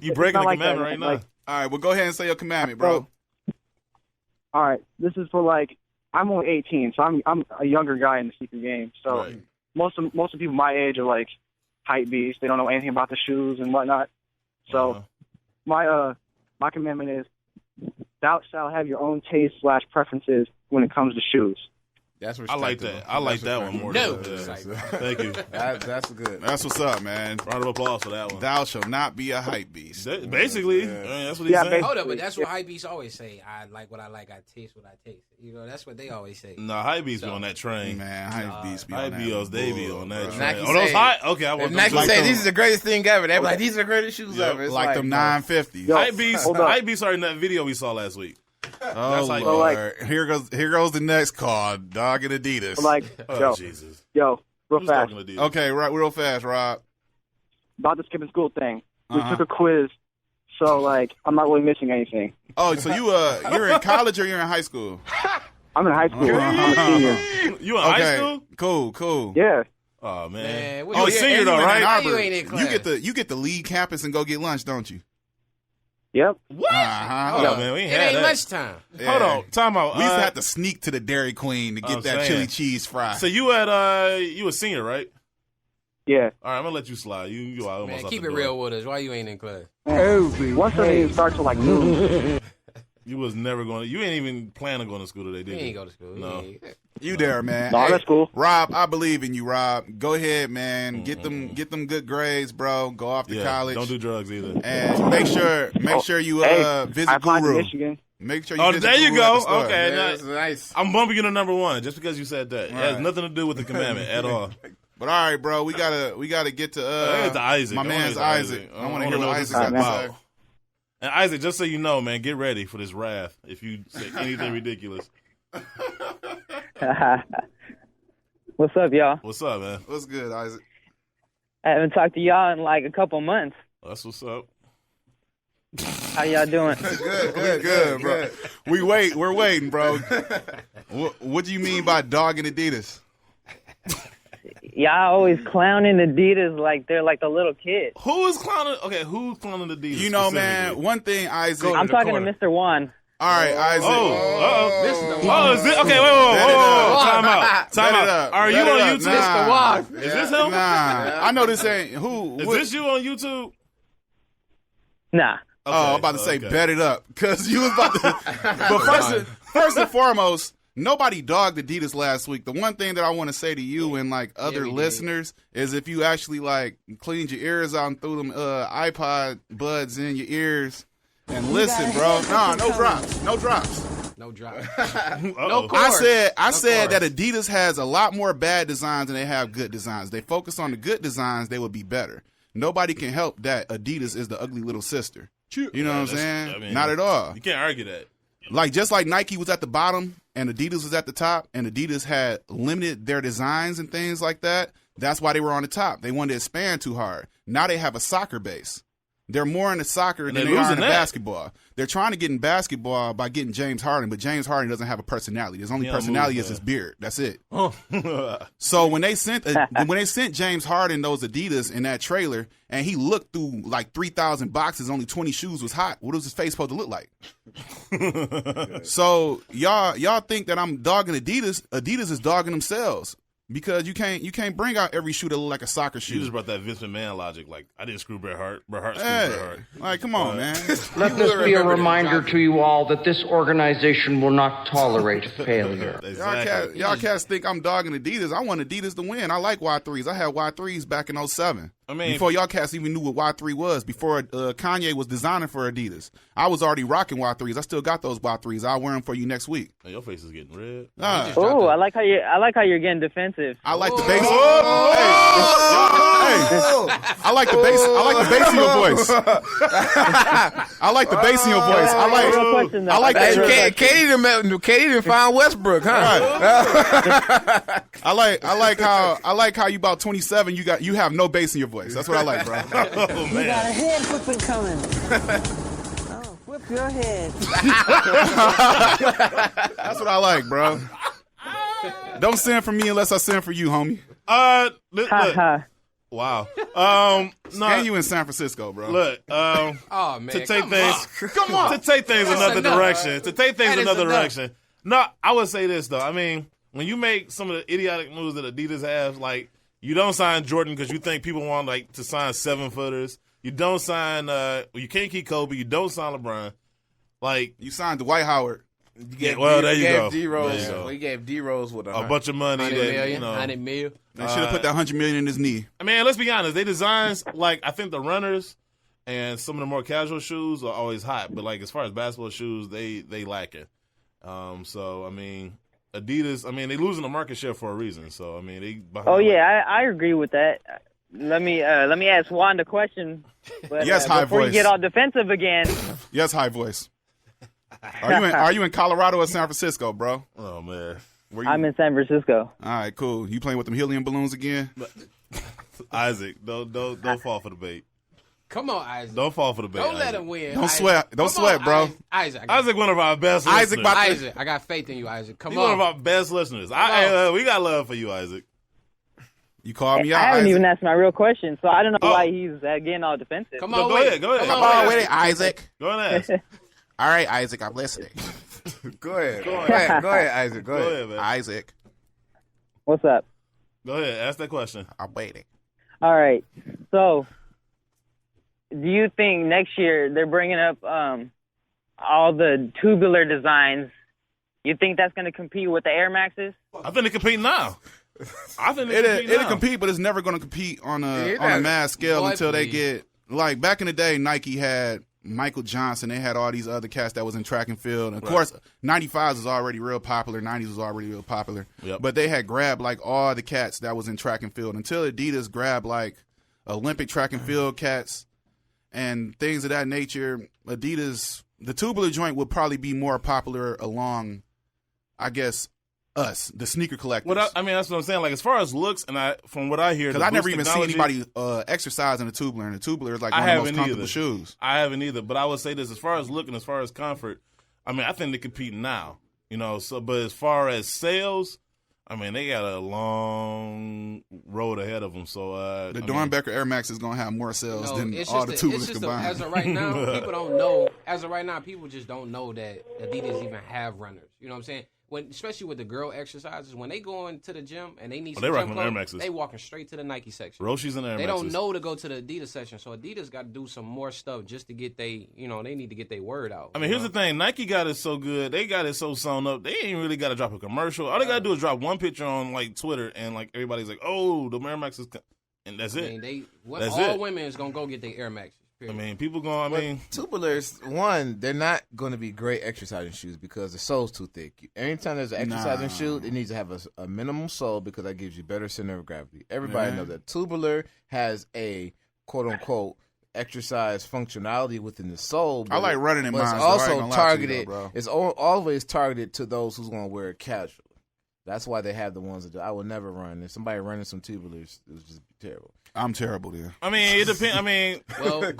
You breaking the commandment right now. All right, well, go ahead and say your commandment, bro. All right, this is for I'm only 18, so I'm a younger guy in the sneaker game. So most of people my age are like hype beasts. They don't know anything about the shoes and whatnot. So my commandment is, thou shalt have your own taste / preferences when it comes to shoes. That's I like that. I like that one more. No. Thank you. That's good. That's what's up, man. Round of applause for that one. Thou shalt not be a hype beast. Basically, that's what he's saying. Hold up, but that's what hype beasts always say. I like what I like. I taste what I taste. That's what they always say. Nah, hype beasts be on that train. Man, hype beasts be on that train. They be on that train. Oh, those high? Okay, I want Nike say these are the greatest thing ever. They be like, these are the greatest shoes ever. It's like them 950s. Hype beasts are in that video we saw last week. Oh, Lord. Here goes the next card. Dog and Adidas. Jesus. Yo, real fast. Okay, right, real fast, Rob. About the skipping school thing. We took a quiz, so like I'm not really missing anything. Oh, so you're in college or you're in high school? I'm in high school. I'm a senior. You in high school? Cool. Yeah. Oh man. Oh, senior though, right? Why you ain't in class? You get to leave campus and go get lunch, don't you? Yep. What? Uh-huh. Oh man, we ain't It had ain't that. lunchtime. Yeah. Hold on, time out. We used to have to sneak to the Dairy Queen to get I'm that saying. chili cheese fry. So you a senior, right? Yeah. All right, I'm gonna let you slide. You almost Man, out keep the it door. real with us. Why you ain't in class? Once the meeting starts at like noon. You was never going. You ain't even planning on going to school today, did You you? ain't go to school. No. You there, man? No, that's cool. Rob, I believe in you, Rob. Go ahead, man. Get them good grades, bro. Go off to Yeah, college. don't do drugs either. And make sure you I visit applied to Guru. Michigan. Make sure you Oh, visit there you Guru at go. the store. Okay, Yeah, now- that's nice. I'm bumping you to number one just because you said that. It has Right. nothing to do with the commandment at all. But all right, bro, we gotta get to It's Isaac. my I wanna man's hear Isaac. I want to hear what Isaac got to say. And Isaac, just so you know, man, get ready for this wrath if you say anything ridiculous. What's up, y'all? What's up, man? What's good, Isaac? I haven't talked to y'all in like a couple months. That's what's up. How y'all doing? Good, bro. We're waiting, bro. What do you mean by dogging Adidas? Y'all always clowning Adidas like they're like the little kid. Who is clowning? Okay, who's clowning Adidas? You know, man, specifically? one thing, Isaac. I'm talking to Mr. Juan. All right, Isaac. Oh, is this okay? Whoa. Time out. Are you on YouTube? Mr. Juan. Is this him? Nah, I know this ain't who. Is this you on YouTube? Nah. Oh, I'm about to say bet it up because you was about to. But first and foremost, nobody dogged Adidas last week. The one thing that I want to say to you and like other listeners is if you actually like cleaned your ears out and threw them iPod buds in your ears and listen, bro. No drops. No drop. No chorus. I said that Adidas has a lot more bad designs than they have good designs. They focus on the good designs, they would be better. Nobody can help that Adidas is the ugly little sister. You know what I'm saying? I mean, Not at all. You can't argue that. Like just like Nike was at the bottom and Adidas was at the top, and Adidas had limited their designs and things like that. That's why they were on the top. They wanted to expand too hard. Now they have a soccer base. They're more into soccer than they are into basketball. They're trying to get in basketball by getting James Harden, but James Harden doesn't have a personality. His only personality is his beard. That's it. So when they sent James Harden those Adidas in that trailer, and he looked through like 3,000 boxes, only 20 shoes was hot. What was his face supposed to look like? So y'all think that I'm dogging Adidas? Adidas is dogging themselves. Because you can't bring out every shoe that look like a soccer shoe. You just brought that Vince McMahon logic. Like, I didn't screw Bret Hart. Bret Hart screwed Hey, Bret Hart. like, come on, man. Let this be a reminder to you all that this organization will not tolerate failure. Y'all cats think I'm dogging Adidas. I want Adidas to win. I like Y3s. I had Y3s back in 2007. I mean, before y'all cats even knew what Y3 was, before Kanye was designing for Adidas. I was already rocking Y3s. I still got those Y3s. I'll wear them for you next week. Hey, your face is getting red. Oh, I like how you're getting defensive. I like the bass. Hey, I like the bass. I like the bass in your voice. I like the bass in your voice. I like that. Katie didn't find Westbrook, huh? I like how you about 27. You have no bass in your voice. That's what I like, bro. Oh, man. You got a head whipping coming. Oh, whip your head. That's what I like, bro. Don't send for me unless I send for you, homie. Look. Wow. And you in San Francisco, bro. Look, oh man, to take things another direction. No, I would say this though. I mean, when you make some of the idiotic moves that Adidas have, like you don't sign Jordan because you think people want like to sign 7-footers. You don't sign. You can't keep Kobe. You don't sign LeBron. Like you signed Dwight Howard. There you go. We gave D Rose with a bunch of money. $100 million. They should have put that $100 million in his knee. I mean, let's be honest. They designs like I think the runners and some of the more casual shoes are always hot, but like as far as basketball shoes, they lack it. So I mean, Adidas. I mean, they losing the market share for a reason. So I mean, they. I agree with that. Let me ask Juan a question. But, yes, high before voice. you get all defensive again. Yes, high voice. Are you in Colorado or San Francisco, bro? Oh man, I'm in San Francisco. All right, cool. You playing with them helium balloons again? Isaac, don't fall for the bait. Come on, Isaac. Don't fall for the bait. Don't let him win. Don't Isaac. sweat. Don't sweat, bro. Isaac, one of our best listeners. Isaac, I got faith in you, Isaac. Come He's on. one of our best listeners. We got love for you, Isaac. You called me out, I haven't Isaac. even asked my real question, so I don't know why he's getting all defensive. Come on, Go ahead. Come on with it, Isaac. Go ahead and ask. All right, Isaac, I'm listening. Go ahead. Go ahead, Isaac. Go ahead, man. Isaac. What's up? Go ahead. Ask that question. I'm waiting. All right. So, do you think next year they're bringing up all the tubular designs? You think that's going to compete with the Air Maxes? I think they compete now. I think it'll compete, but it's never going to compete on a mass scale until they get like back in the day. Nike had Michael Johnson. They had all these other cats that was in track and field. And of course, 95s was already real popular. 90s was already real popular. Yep. But they had grabbed like all the cats that was in track and field until Adidas grabbed like Olympic track and field cats and things of that nature. Adidas, the tubular joint would probably be more popular along, I guess, us, the sneaker collectors. That's what I'm saying. Like as far as looks, and from what I hear, because I never even see anybody exercise in a tubular, and the tubular is like one of the most comfortable shoes. I haven't either, but I would say this: as far as looking, as far as comfort, I think they compete now. So but as far as sales, they got a long road ahead of them. So the Dornbecker Air Max is going to have more sales than all the tubulars combined. As of right now, people don't know. As of right now, people just don't know that Adidas even have runners. You know what I'm saying? Especially with the girl exercises, when they go into the gym and they need some gym clothes, they walking straight to the Nike section. Roshi's in the Air Maxes. They don't know to go to the Adidas section, so Adidas got to do some more stuff just to get they need to get their word out. Here's the thing: Nike got it so good, they got it so sewn up. They ain't really got to drop a commercial. All they got to do is drop one picture on like Twitter, and like everybody's like, "Oh, the Air Maxes," and that's it. All women is gonna go get their Air Maxes. People going. Tubulars, one, they're not going to be great exercising shoes because the sole's too thick. Anytime there's an exercising shoe, it needs to have a minimum sole because that gives you better center of gravity. Everybody knows that tubular has a quote unquote exercise functionality within the sole. I like running in mine. It's also targeted. It's always targeted to those who's going to wear it casually. That's why they have the ones that I would never run. If somebody running some tubulars, it would just be terrible. I'm terrible there. It depends.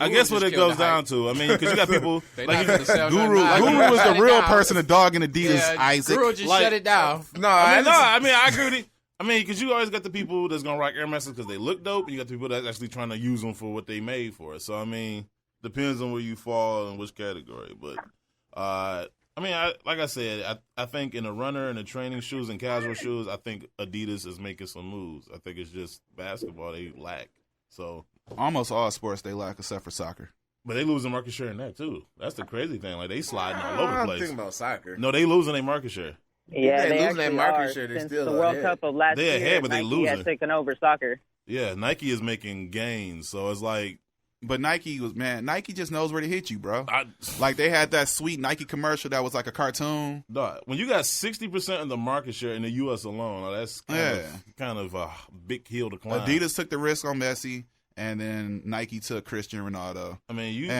I guess what it goes down to. Because you got people like Guru is the real person, a dog in Adidas. Isaac, Guru just shut it down. I agree with you. Because you always got the people that's gonna rock Air Maxes because they look dope, and you got the people that's actually trying to use them for what they made for it. So depends on where you fall and which category. But like I said, I think in a runner and the training shoes and casual shoes, I think Adidas is making some moves. I think it's just basketball they lack. So almost all sports they lack except for soccer. But they losing market share in that too. That's the crazy thing. Like they sliding all over the place. I'm thinking about soccer. No, they losing their market share. Yeah, they losing their market share. Since the World Cup of last year, ahead, but they Nike losing. has taken over soccer. Yeah, Nike is making gains. So it's like. But Nike just knows where to hit you, bro. Like they had that sweet Nike commercial that was like a cartoon. When you got 60% of the market share in the U.S. alone, that's kind of a big hill to climb. Adidas took the risk on Messi, and then Nike took Cristiano Ronaldo.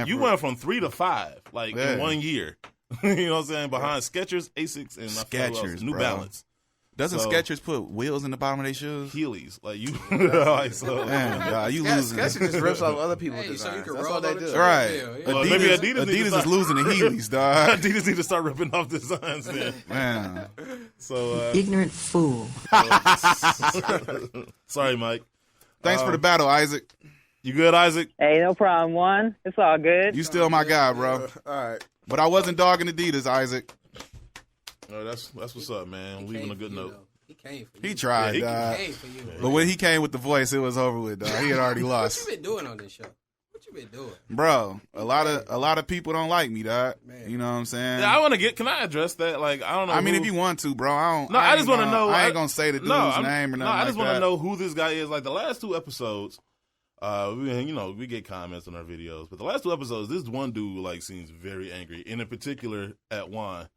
You went from 3 to 5 in 1 year. You know what I'm saying? Behind Skechers, Asics, and Skechers, New Balance. Doesn't Skechers put wheels in the bottom of their shoes? Heelys, you losing. Skechers just rips off other people's designs. So you can That's roll all they on do. the Right. Well, Adidas is losing the Heelys, dog. Adidas need to start ripping off designs then. Man. So ignorant fool. Sorry, Mike. Thanks for the battle, Isaac. You good, Isaac? Hey, no problem. Juan, it's all good. You still my guy, bro. All right. But I wasn't dogging Adidas, Isaac. That's what's up, man. Leaving a good note. He came for you. He tried, he came for you. But when he came with the voice, it was over with, dog. He had already lost. What you been doing on this show? What you been doing? Bro, a lot of people don't like me, dog. Man. You know what I'm saying? Yeah, can I address that? I don't know. If you want to, bro. I just want to know. I ain't going to say the dude's name or nothing. I just want to know who this guy is. Like the last 2 episodes, we get comments on our videos, but the last 2 episodes, this one dude seems very angry, and in particular at Juan.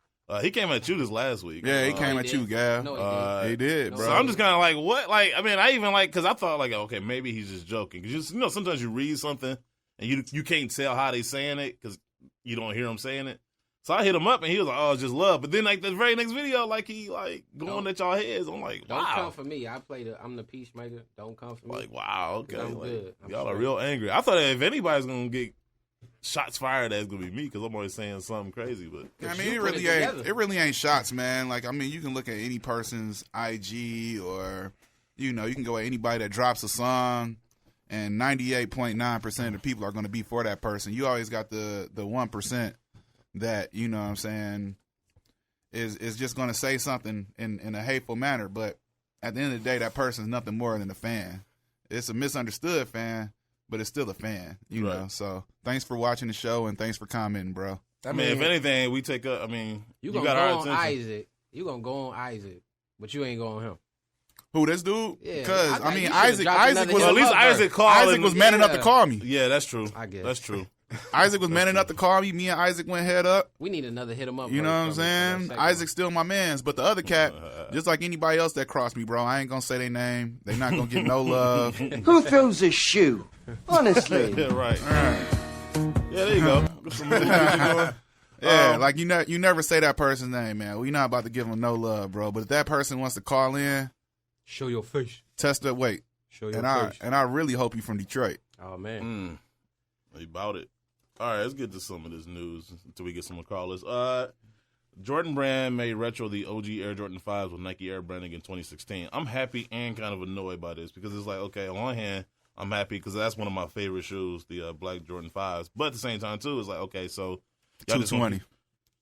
He came at you this last week. Yeah, he came at you, Gav. No, he did, bro. So I'm just kind of like, what? I even because I thought okay, maybe he's just joking. Because sometimes you read something and you can't tell how they saying it because you don't hear them saying it. So I hit him up, and he was like, "Oh, it's just love." But then, like the very next video, like he like going at y'all heads. I'm like, wow. Don't come for me. I'm the peacemaker. Don't come for me. Like, wow, okay. I'm like, good. Y'all are real angry. I thought if anybody's gonna get shots fired, that's gonna be me because I'm always saying something crazy. But I mean, it really ain't shots, man. Like, I mean, you can look at any person's IG or, you can go at anybody that drops a song, and 98.9% of the people are going to be for that person. You always got the 1% that, you know what I'm saying, is just going to say something in a hateful manner. But at the end of the day, that person's nothing more than a fan. It's a misunderstood fan, but it's still a fan, you know. So thanks for watching the show, and thanks for commenting, bro. I mean, if anything, we take up. I mean, you got go our on attention. Isaac. You gonna go on Isaac, but you ain't going on him. Who, this dude? Yeah, because I mean, you Isaac was at least Isaac called. Isaac was man enough to call me. Yeah, that's true. I guess that's true. Isaac was man enough to call me. Me and Isaac went head up. We need another hit him up. You know what I'm saying? Isaac's still my mans, but the other cat, just like anybody else that crossed me, bro, I ain't gonna say their name. They not gonna get no love. Who throws a shoe? Honestly. Yeah, right. Yeah, there you go. Yeah, like you never say that person's name, man. We not about to give them no love, bro. But if that person wants to call in, show your face. Test the weight. Show your face. And I really hope you from Detroit. Oh man, about it. All right, let's get to some of this news until we get some more callers. Jordan Brand made retro the OG Air Jordan 5s with Nike Air branding in 2016. I'm happy and kind of annoyed by this because it's like, okay, on one hand, I'm happy because that's one of my favorite shoes, the black Jordan 5s. But at the same time, too, it's like, okay, so y'all 220.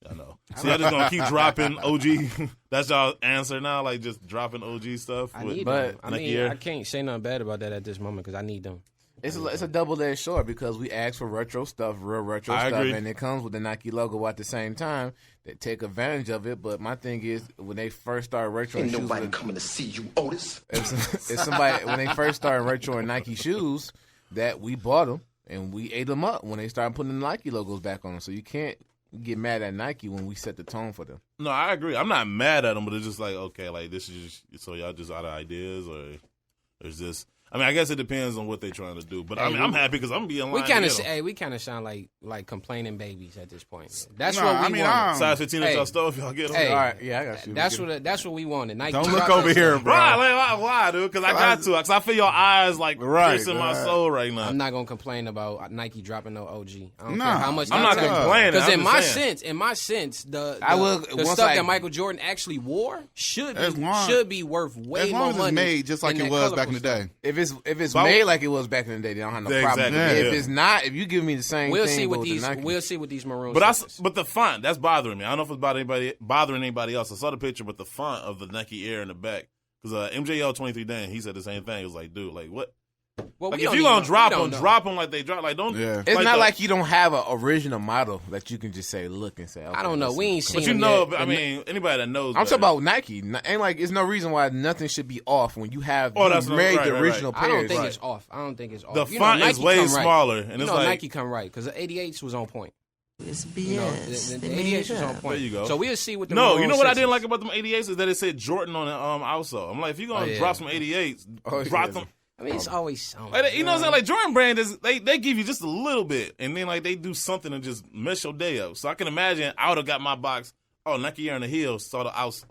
I know. So y'all just gonna keep dropping OG. That's y'all answer now, like just dropping OG stuff. I need them. I mean, I can't say nothing bad about that at this moment because I need them. It's a double-edged sword because we ask for retro stuff, real retro stuff, agree. and it comes with the Nike logo at the same time. They take advantage of it, but my thing is when they first started retroing Ain't shoes, nobody coming to see you, Otis. If somebody when they first started retroing Nike shoes, that we bought them and we ate them up when they started putting the Nike logos back on them. So you can't get mad at Nike when we set the tone for them. No, I agree. I'm not mad at them, but it's just like, okay, like this is just, so y'all just out of ideas or there's this. I mean, I guess it depends on what they're trying to do. But I mean, I'm happy because I'm being we kind of sound like complaining babies at this point. That's what we want. Size 15 at y'all store if y'all get them. Hey, all right, yeah, I got you. That's what we wanted. Nike, don't look over here, bro. Why, dude? Because I got to. Because I feel your eyes like piercing my soul right now. I'm not gonna complain about Nike dropping no OG. I don't care how much. I'm not complaining. Because in my sense, the stuff that Michael Jordan actually wore should be worth way more money. As long as it's made just like it was back in the day. If it's made like it was back in the day, they don't have no problem. If it's not, if you give me the same we'll thing, we'll see what these maroon. But the font, that's bothering me. I don't know if it's bothering anybody else. I saw the picture, but the font of the Nike Air in the back, because MJL 23 Dan, he said the same thing. It was like, dude, like what? Well, like if you're gonna drop them like they drop. Like don't. Yeah. It's not like you don't have an original model that you can just say look and say. Okay, I don't know. We ain't seen. But you know, I mean, anybody that knows. I'm talking about Nike. Ain't like it's no reason why nothing should be off when you have made the original pairs. I don't think it's off. I don't think it's off. The font is way smaller, and it's like Nike come right because the 88s was on point. It's BS. The 88s was on point. There you go. So we'll see what the you know what I didn't like about them 88s is that it said Jordan on it also. I'm like, if you're gonna drop some 88s, drop them. I mean, it's always something. Like, you know what I'm saying? Like, Jordan Brand, they give you just a little bit, and then, like, they do something to just mess your day up. So I can imagine I would have got my box, Nike Air on the heel, saw the outside.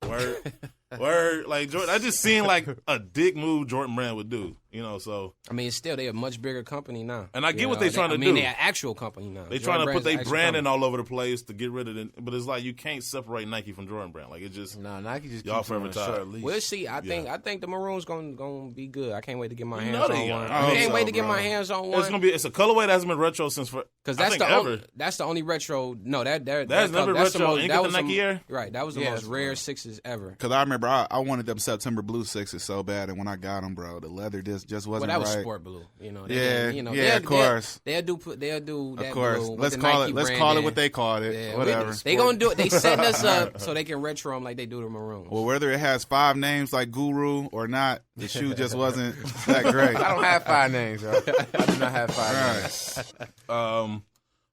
Word. Like, Jordan, I just seen, like, a dick move Jordan Brand would do, you know, so. I mean, still, they're a much bigger company now. And I get what they're trying to do. I mean, they're an actual company now. They're trying to put their branding all over the place to get rid of it. But it's like, you can't separate Nike from Jordan Brand. Like, it just. No, Nike just y'all keeps on a short leash. We'll see. I think the maroon's gonna be good. I can't wait to get my hands on one. I can't wait to get my hands on one. It's a colorway that hasn't been retro since because that's the only retro. No, that's never been retro. That was the Nike Air. Right, that was the most rare sixes ever. Because I remember I wanted them September Blue sixes so bad, and when I got them, bro, the leather just wasn't right. Well, that was sport blue, you know. Of course. They'll do that. Of course, blue let's call it what they called it. Yeah, whatever. They gonna do it. They setting us up so they can retro them like they do the maroons. Well, whether it has 5 names like Guru or not, the shoe just wasn't that great. I don't have 5 names, bro. I do not have 5 names. All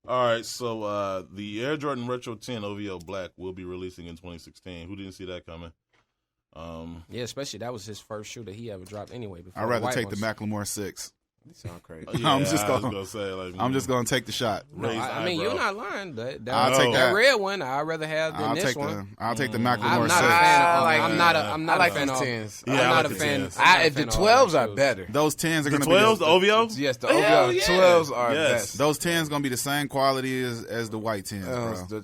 right, so the Air Jordan Retro 10 OVO Black will be releasing in 2016. Who didn't see that coming? Yeah, especially that was his first shoe that he ever dropped anyway. I'd rather take the Macklemore 6. You sound crazy. Yeah, I'm just I was gonna gonna say, like, I'm just gonna take the shot. No, I mean, you're not lying. I'll take that that. red one. I'd rather have than I'll this take one. I'll take the I'm Macklemore not 6. a fan of. I'm not like a fan those of 10s. I'm Yeah, I not like a the fan. 10s. The 12s are better. Those 10s are The gonna 12s, be the OVO. Yes, the Hell OVO yeah. 12s are Yes. best. those 10s gonna be the same quality as the white 10s, bro.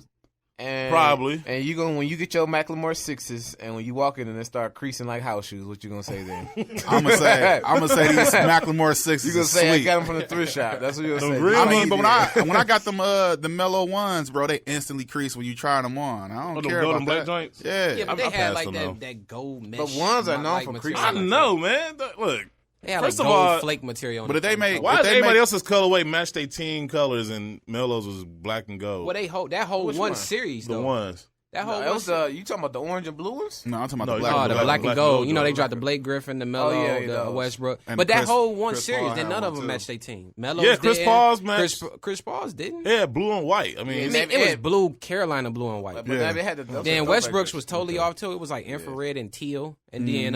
And, Probably. And you when you get your Macklemore 6s, and when you walk in and they start creasing like house shoes, what you gonna say then? I'm gonna say these Macklemore 6s. You gonna say I got them from the thrift shop? That's what you gonna say. I mean, but when I got them the mellow ones, bro, they instantly crease when you try them on. I don't care about black that. joints? Yeah, but they I had passed like them, that gold mesh. But ones are known for material. I know, man. Look, They had first like of gold all, flake material. but if they make why if does they everybody make, else's colorway match their team colors and Melo's was black and gold? Well, that whole Which one one? series The though. ones. That whole That was you talking about the orange and blue ones? No, I'm talking No, about you the talking black. the about black Black and gold. Gold, You know, they though. dropped the Blake Griffin, the Melo, yeah, the those. Westbrook. And But that Chris- whole one Chris series, Paul then had none one, of them too. matched their team. Melo's Yeah, Chris didn't. Paul's matched. Chris Paul's didn't. Yeah, blue and white. I mean, It was blue, Carolina blue and white. But Yeah. they had the Then Westbrook's was totally off too. It was like infrared and teal, and then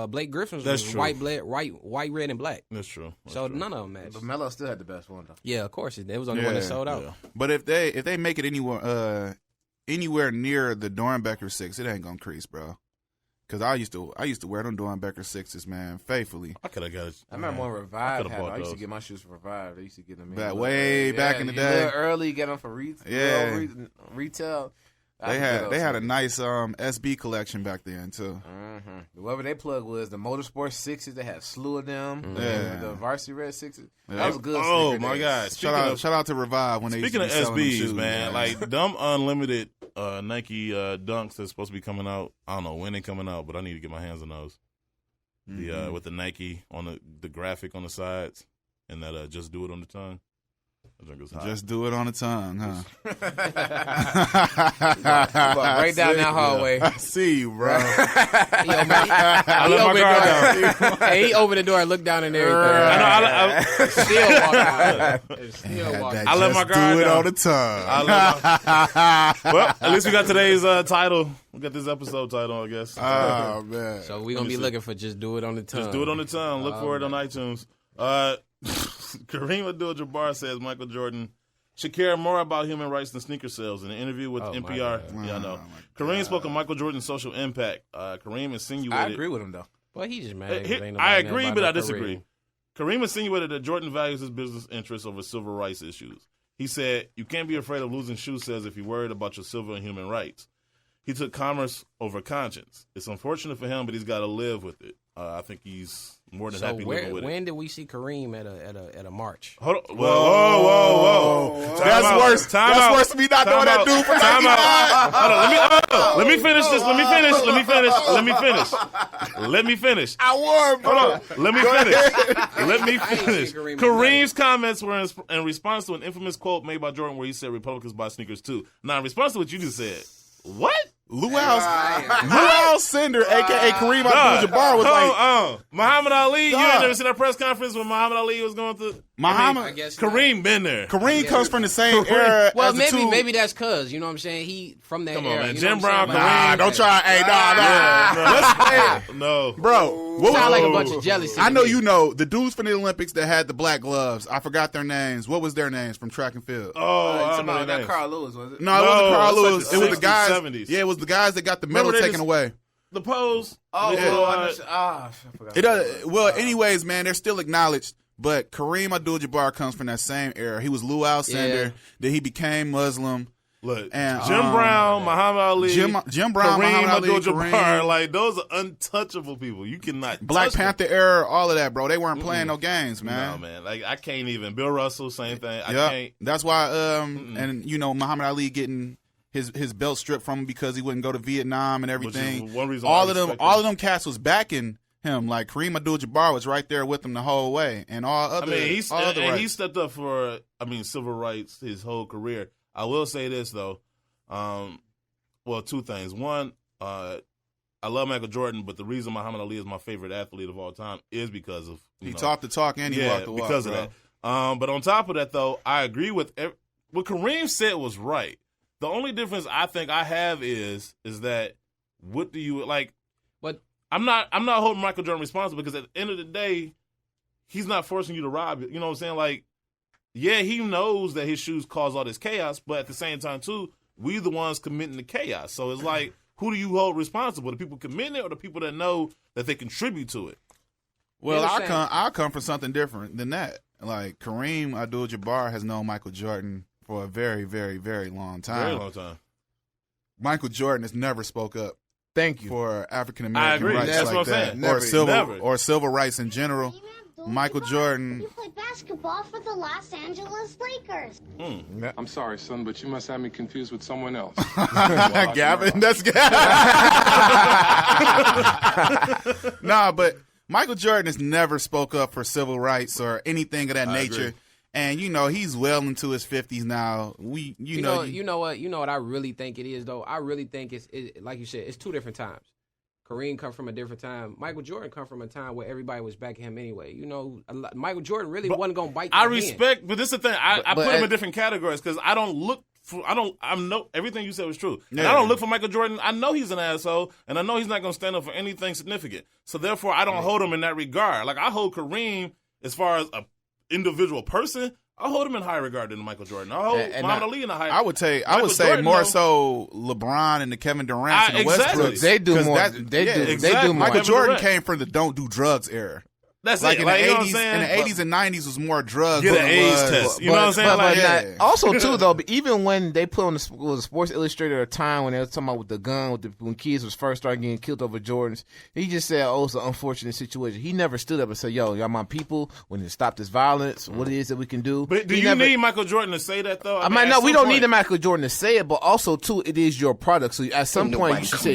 Blake Griffin's That's was true. white, red, and black. that's true. That's So true. none of them matched. But Melo still had the best one though. Yeah, of course it was the only one that Yeah, sold out. yeah. But if they make it anywhere near the Dornbecker 6, it ain't gonna crease, bro. Cause I used to wear them Dornbecker 6s, man, faithfully. I could have got it. I remember when I Revive could've had them. bought I used to those. get my shoes from Revive. They used to get them in Back a way little- back in the you day. little early, get them for retail. Yeah. Retail. They had a nice SB collection back then too. Whoever they plug was the Motorsport 6s. They had a slew of them. Yeah. The Varsity Red 6s. Yeah. That was good. Oh sneaker my days. God! Shout out to Revive when they Speaking of used to be selling them SBs, shoes, man, like them unlimited Nike Dunks that's supposed to be coming out. I don't know when they're coming out, but I need to get my hands on those. The with the Nike on the graphic on the sides and that just do it on the tongue. I think it's hot. Just do it on the tongue, huh? Right down that hallway. I see you, bro. I let my guard down. Hey, he opened the door and looked down and everything. I Still walk out. Still walk out. I let my guard do it down. on the tongue. Well, at least we got today's title. We got this episode title, I guess. Oh man. So we're going to be looking for Just Do It on the Tongue. Just do it on the tongue. Look for it on iTunes. Kareem Abdul-Jabbar says Michael Jordan should care more about human rights than sneaker sales. In an interview with NPR, I know. Kareem spoke on Michael Jordan's social impact. Kareem insinuated. I agree with him though. Well, he just mad. I agree, but I disagree. Kareem insinuated that Jordan values his business interests over civil rights issues. He said, "You can't be afraid of losing shoe sales if you're worried about your civil and human rights." He took commerce over conscience. It's unfortunate for him, but he's got to live with it. I think he's more than happy living with it. When did we see Kareem at a march? Hold on. Whoa. That's worse. That's worse than me not knowing that dude from Time 99. out. Hold on. Let me finish this. Let me finish. I won, bro. Hold on. Let me finish. Kareem's comments were in response to an infamous quote made by Jordan where he said Republicans buy sneakers too. Now, in response to what you just said, what? Luau Sender, a.k.a. Kareem Abdul-Jabbar, was like... Muhammad Ali, you ain't never seen that press conference when Muhammad Ali was going to... Kareem been there. Kareem comes from the same era Well, as the two... maybe that's cuz, you know what I'm saying? He from that Come era. on, man. You Jim know what I'm Brown, saying? Nah, don't try... Hey, No. Bro, Sound like a bunch of jealousy. I know you know the dudes from the Olympics that had the black gloves. I forgot their names. What was their names from track and field? I don't know their names. Carl Lewis, was it? No, it wasn't Carl it's Lewis. like It was the guys. 60s. Yeah, it was the guys that got the medal Remember they taken just- away. The pose. I forgot. It does. Well, anyways, man, they're still acknowledged. But Kareem Abdul-Jabbar comes from that same era. He was Luau Sender. Then he became Muslim. Look, And, Jim Brown, Muhammad Ali, Jim Brown, Kareem Muhammad Ali, Abdul-Jabbar, Kareem. like those are untouchable people. You cannot Black touch them. Panther era, all of that, bro. They weren't playing no games, man. No, man. Like I can't even. Bill Russell, same thing. I Yep. can't. That's why. And you know, Muhammad Ali getting his belt stripped from him because he wouldn't go to Vietnam and everything. Which is one reason all why I of them, respect all him. of them cats was backing him. Like Kareem Abdul-Jabbar was right there with him the whole way, and all other. I mean, all other he rights. stepped up for civil rights his whole career. I will say this though. Well, two things. One, I love Michael Jordan, but the reason Muhammad Ali is my favorite athlete of all time is because of He talked the talk and he walked the walk. because bro. of that. But on top of that, though, I agree with what Kareem said was right. The only difference I think I have is that what do you like? But I'm not holding Michael Jordan responsible because at the end of the day, he's not forcing you to rob it. You know what I'm saying? Like, yeah, he knows that his shoes cause all this chaos, but at the same time, too, we the ones committing the chaos. So it's like, who do you hold responsible? The people committing it or the people that know that they contribute to it? Well, I come from something different than that. Like, Kareem Abdul-Jabbar has known Michael Jordan for a very, very, very long time. Very long time. Michael Jordan has never spoke up. Thank you. For African American rights That's like what that, I'm saying. or civil rights in general. Michael Jordan. You played basketball for the Los Angeles Lakers. I'm sorry, son, but you must have me confused with someone else. Gavin, that's Gavin. Nah, but Michael Jordan has never spoke up for civil rights or anything of that nature. Agree. And he's well into his 50s now. You know what I really think it is though. I really think it's like you said, it's two different times. Kareem come from a different time. Michael Jordan come from a time where everybody was backing him anyway. Michael Jordan really wasn't gonna bite. I respect, but this is the thing. I put him in different categories because I don't look for. Everything you said was true, and I don't look for Michael Jordan. I know he's an asshole, and I know he's not gonna stand up for anything significant. So therefore, I don't hold him in that regard. Like I hold Kareem as far as a individual person. I hold him in higher regard than Michael Jordan. I hold Muhammad Ali in a higher. I would say more so LeBron and the Kevin Durant and the Westbrooks. They do more. They do more. Michael Jordan came from the don't do drugs era. That's like it. In like, the 80s, you know what I'm saying? In the 80s and 90s was more drugs. Get an AIDS test. You know what I'm saying? Also, too, though, even when they put on the Sports Illustrated a time when they were talking about with the gun, when kids was first starting getting killed over Jordans, he just said, it's an unfortunate situation. He never stood up and said, y'all my people, we need to stop this violence, what it is that we can do. But do you need Michael Jordan to say that, though? No, we don't need Michael Jordan to say it, but also, too, it is your product. So at some point, you should say,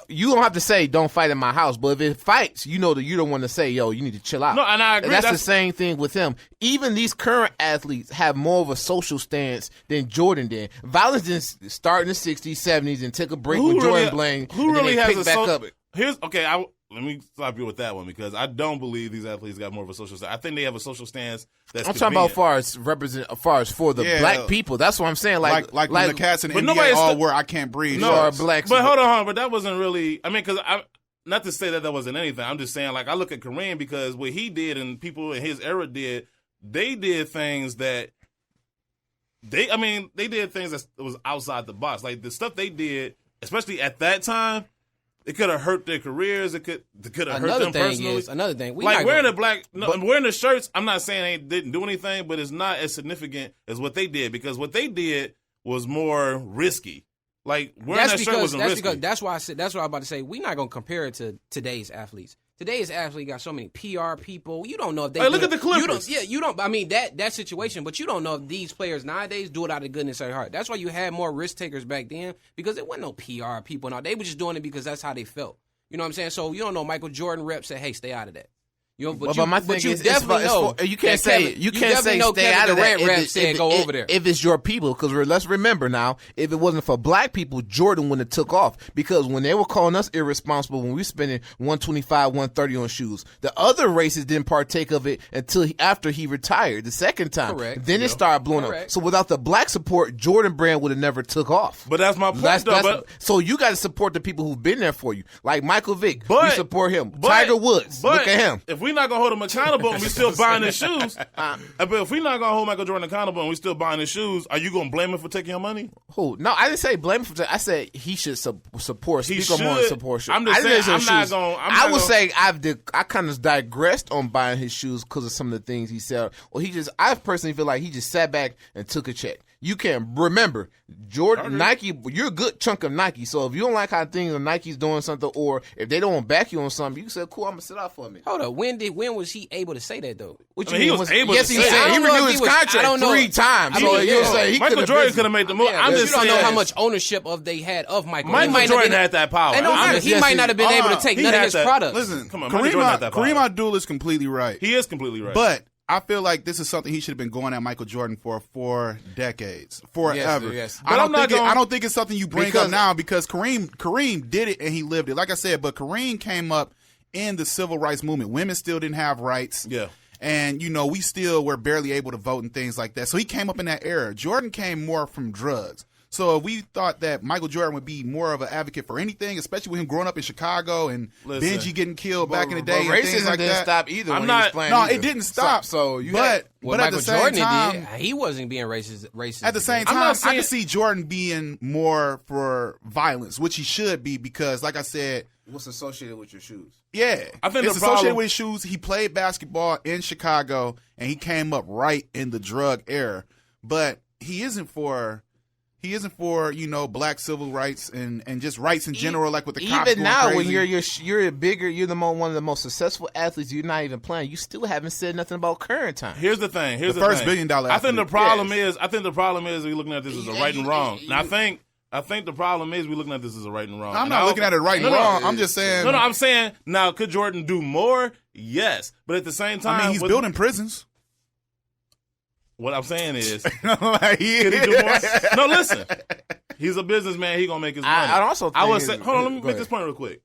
you don't have to say, don't fight in my house, but if it fights, you know that you don't want to say, you need to chill out. No, and I agree. That's the same thing with him. Even these current athletes have more of a social stance than Jordan did. Violence didn't start in the 60s, 70s, and took a break with Jordan Blank. Who really has back up? Let me stop you with that one because I don't believe these athletes got more of a social stance. I think they have a social stance that's I'm talking about as far as for the black people. That's what I'm saying. Like when the cats in the NBA all were I can't breathe. No, blacks. But hold on, but that wasn't really. I mean, because not to say that wasn't anything. I'm just saying, like, I look at Kareem because what he did and people in his era did, they did things that they did things that was outside the box. Like, the stuff they did, especially at that time, it could have hurt their careers. It could have hurt them personally. Another thing. Wearing the shirts, I'm not saying they didn't do anything, but it's not as significant as what they did because what they did was more risky. Like wearing that shirt wasn't risky. That's why I'm about to say we're not gonna compare it to today's athletes. Today's athlete got so many PR people. You don't know if they look at the Clippers. You don't. I mean that situation, but you don't know if these players nowadays do it out of goodness of their heart. That's why you had more risk takers back then because there wasn't no PR people. Now they were just doing it because that's how they felt. You know what I'm saying? So you don't know Michael Jordan rep said, "Hey, stay out of that." But my thing is, definitely know you can't say stay out of that. Go over there if it's your people. Because let's remember now, if it wasn't for black people, Jordan wouldn't have took off. Because when they were calling us irresponsible when we were spending $125, $130 on shoes, the other races didn't partake of it until after he retired the second time. Correct. Then it started blowing up. So without the black support, Jordan brand would have never took off. But that's my point. So you got to support the people who've been there for you, like Michael Vick. We support him. Tiger Woods. Look at him. If we're not gonna hold him accountable and we still buying his shoes, but if we're not gonna hold Michael Jordan accountable and we still buying his shoes, are you gonna blame him for taking your money? Who? No, I didn't say blame him for. I said he should support. He speak should. On more support. I'm just saying. I would say I kind of digressed on buying his shoes because of some of the things he said. Well, I personally feel like he just sat back and took a check. You can't remember Jordan, Nike. You're a good chunk of Nike. So if you don't like how things Nike's doing something, or if they don't back you on something, you can say, "Cool, I'm gonna sit out for a minute." Hold up. When was he able to say that though? What you mean? He was able to say that. He renewed his contract 3 times. So you'll say Michael Jordan could have made the move. I'm just saying, you don't know how much ownership they had of Michael. Michael Jordan had that power. He might not have been able to take none of his products. Listen, come on, Kareem Abdul is completely right. He is completely right. But I feel like this is something he should have been going at Michael Jordan for decades, forever. Yes. I don't think it's something you bring up now because Kareem did it and he lived it. Like I said, but Kareem came up in the civil rights movement. Women still didn't have rights. Yeah. And, we still were barely able to vote and things like that. So he came up in that era. Jordan came more from drugs. So if we thought that Michael Jordan would be more of an advocate for anything, especially with him growing up in Chicago and Benji getting killed back in the day, but and things racism like didn't that. stop either. I'm when not. he was playing No, either. it didn't stop. So you but What at Michael the same Jordan time, did, he wasn't being racist. at the same I'm time, not saying- I could see Jordan being more for violence, which he should be because, like I said, what's associated with your shoes? yeah, I think it's the problem- associated with his shoes. He played basketball in Chicago, and he came up right in the drug era. But he isn't for black civil rights and just rights in general, like with the cops Even going now, crazy. when you're bigger, you're one of the most successful athletes. You're not even playing. You still haven't said nothing about current time. Here's the thing. Here's The the first thing. billion dollar I think the athlete. problem Yes. is. I think the problem is we're looking at this as a right and wrong. Now I think the problem is we're looking at this as a right and wrong. I'm And not I looking at it right and wrong. I'm just saying. No, I'm saying now could Jordan do more? Yes, but at the same time, I mean, he's building prisons. What I'm saying is, Like, could he do more? No, listen. He's a businessman. He gonna make his money. I also I would think say, hold on. Let me go make ahead. this point real quick.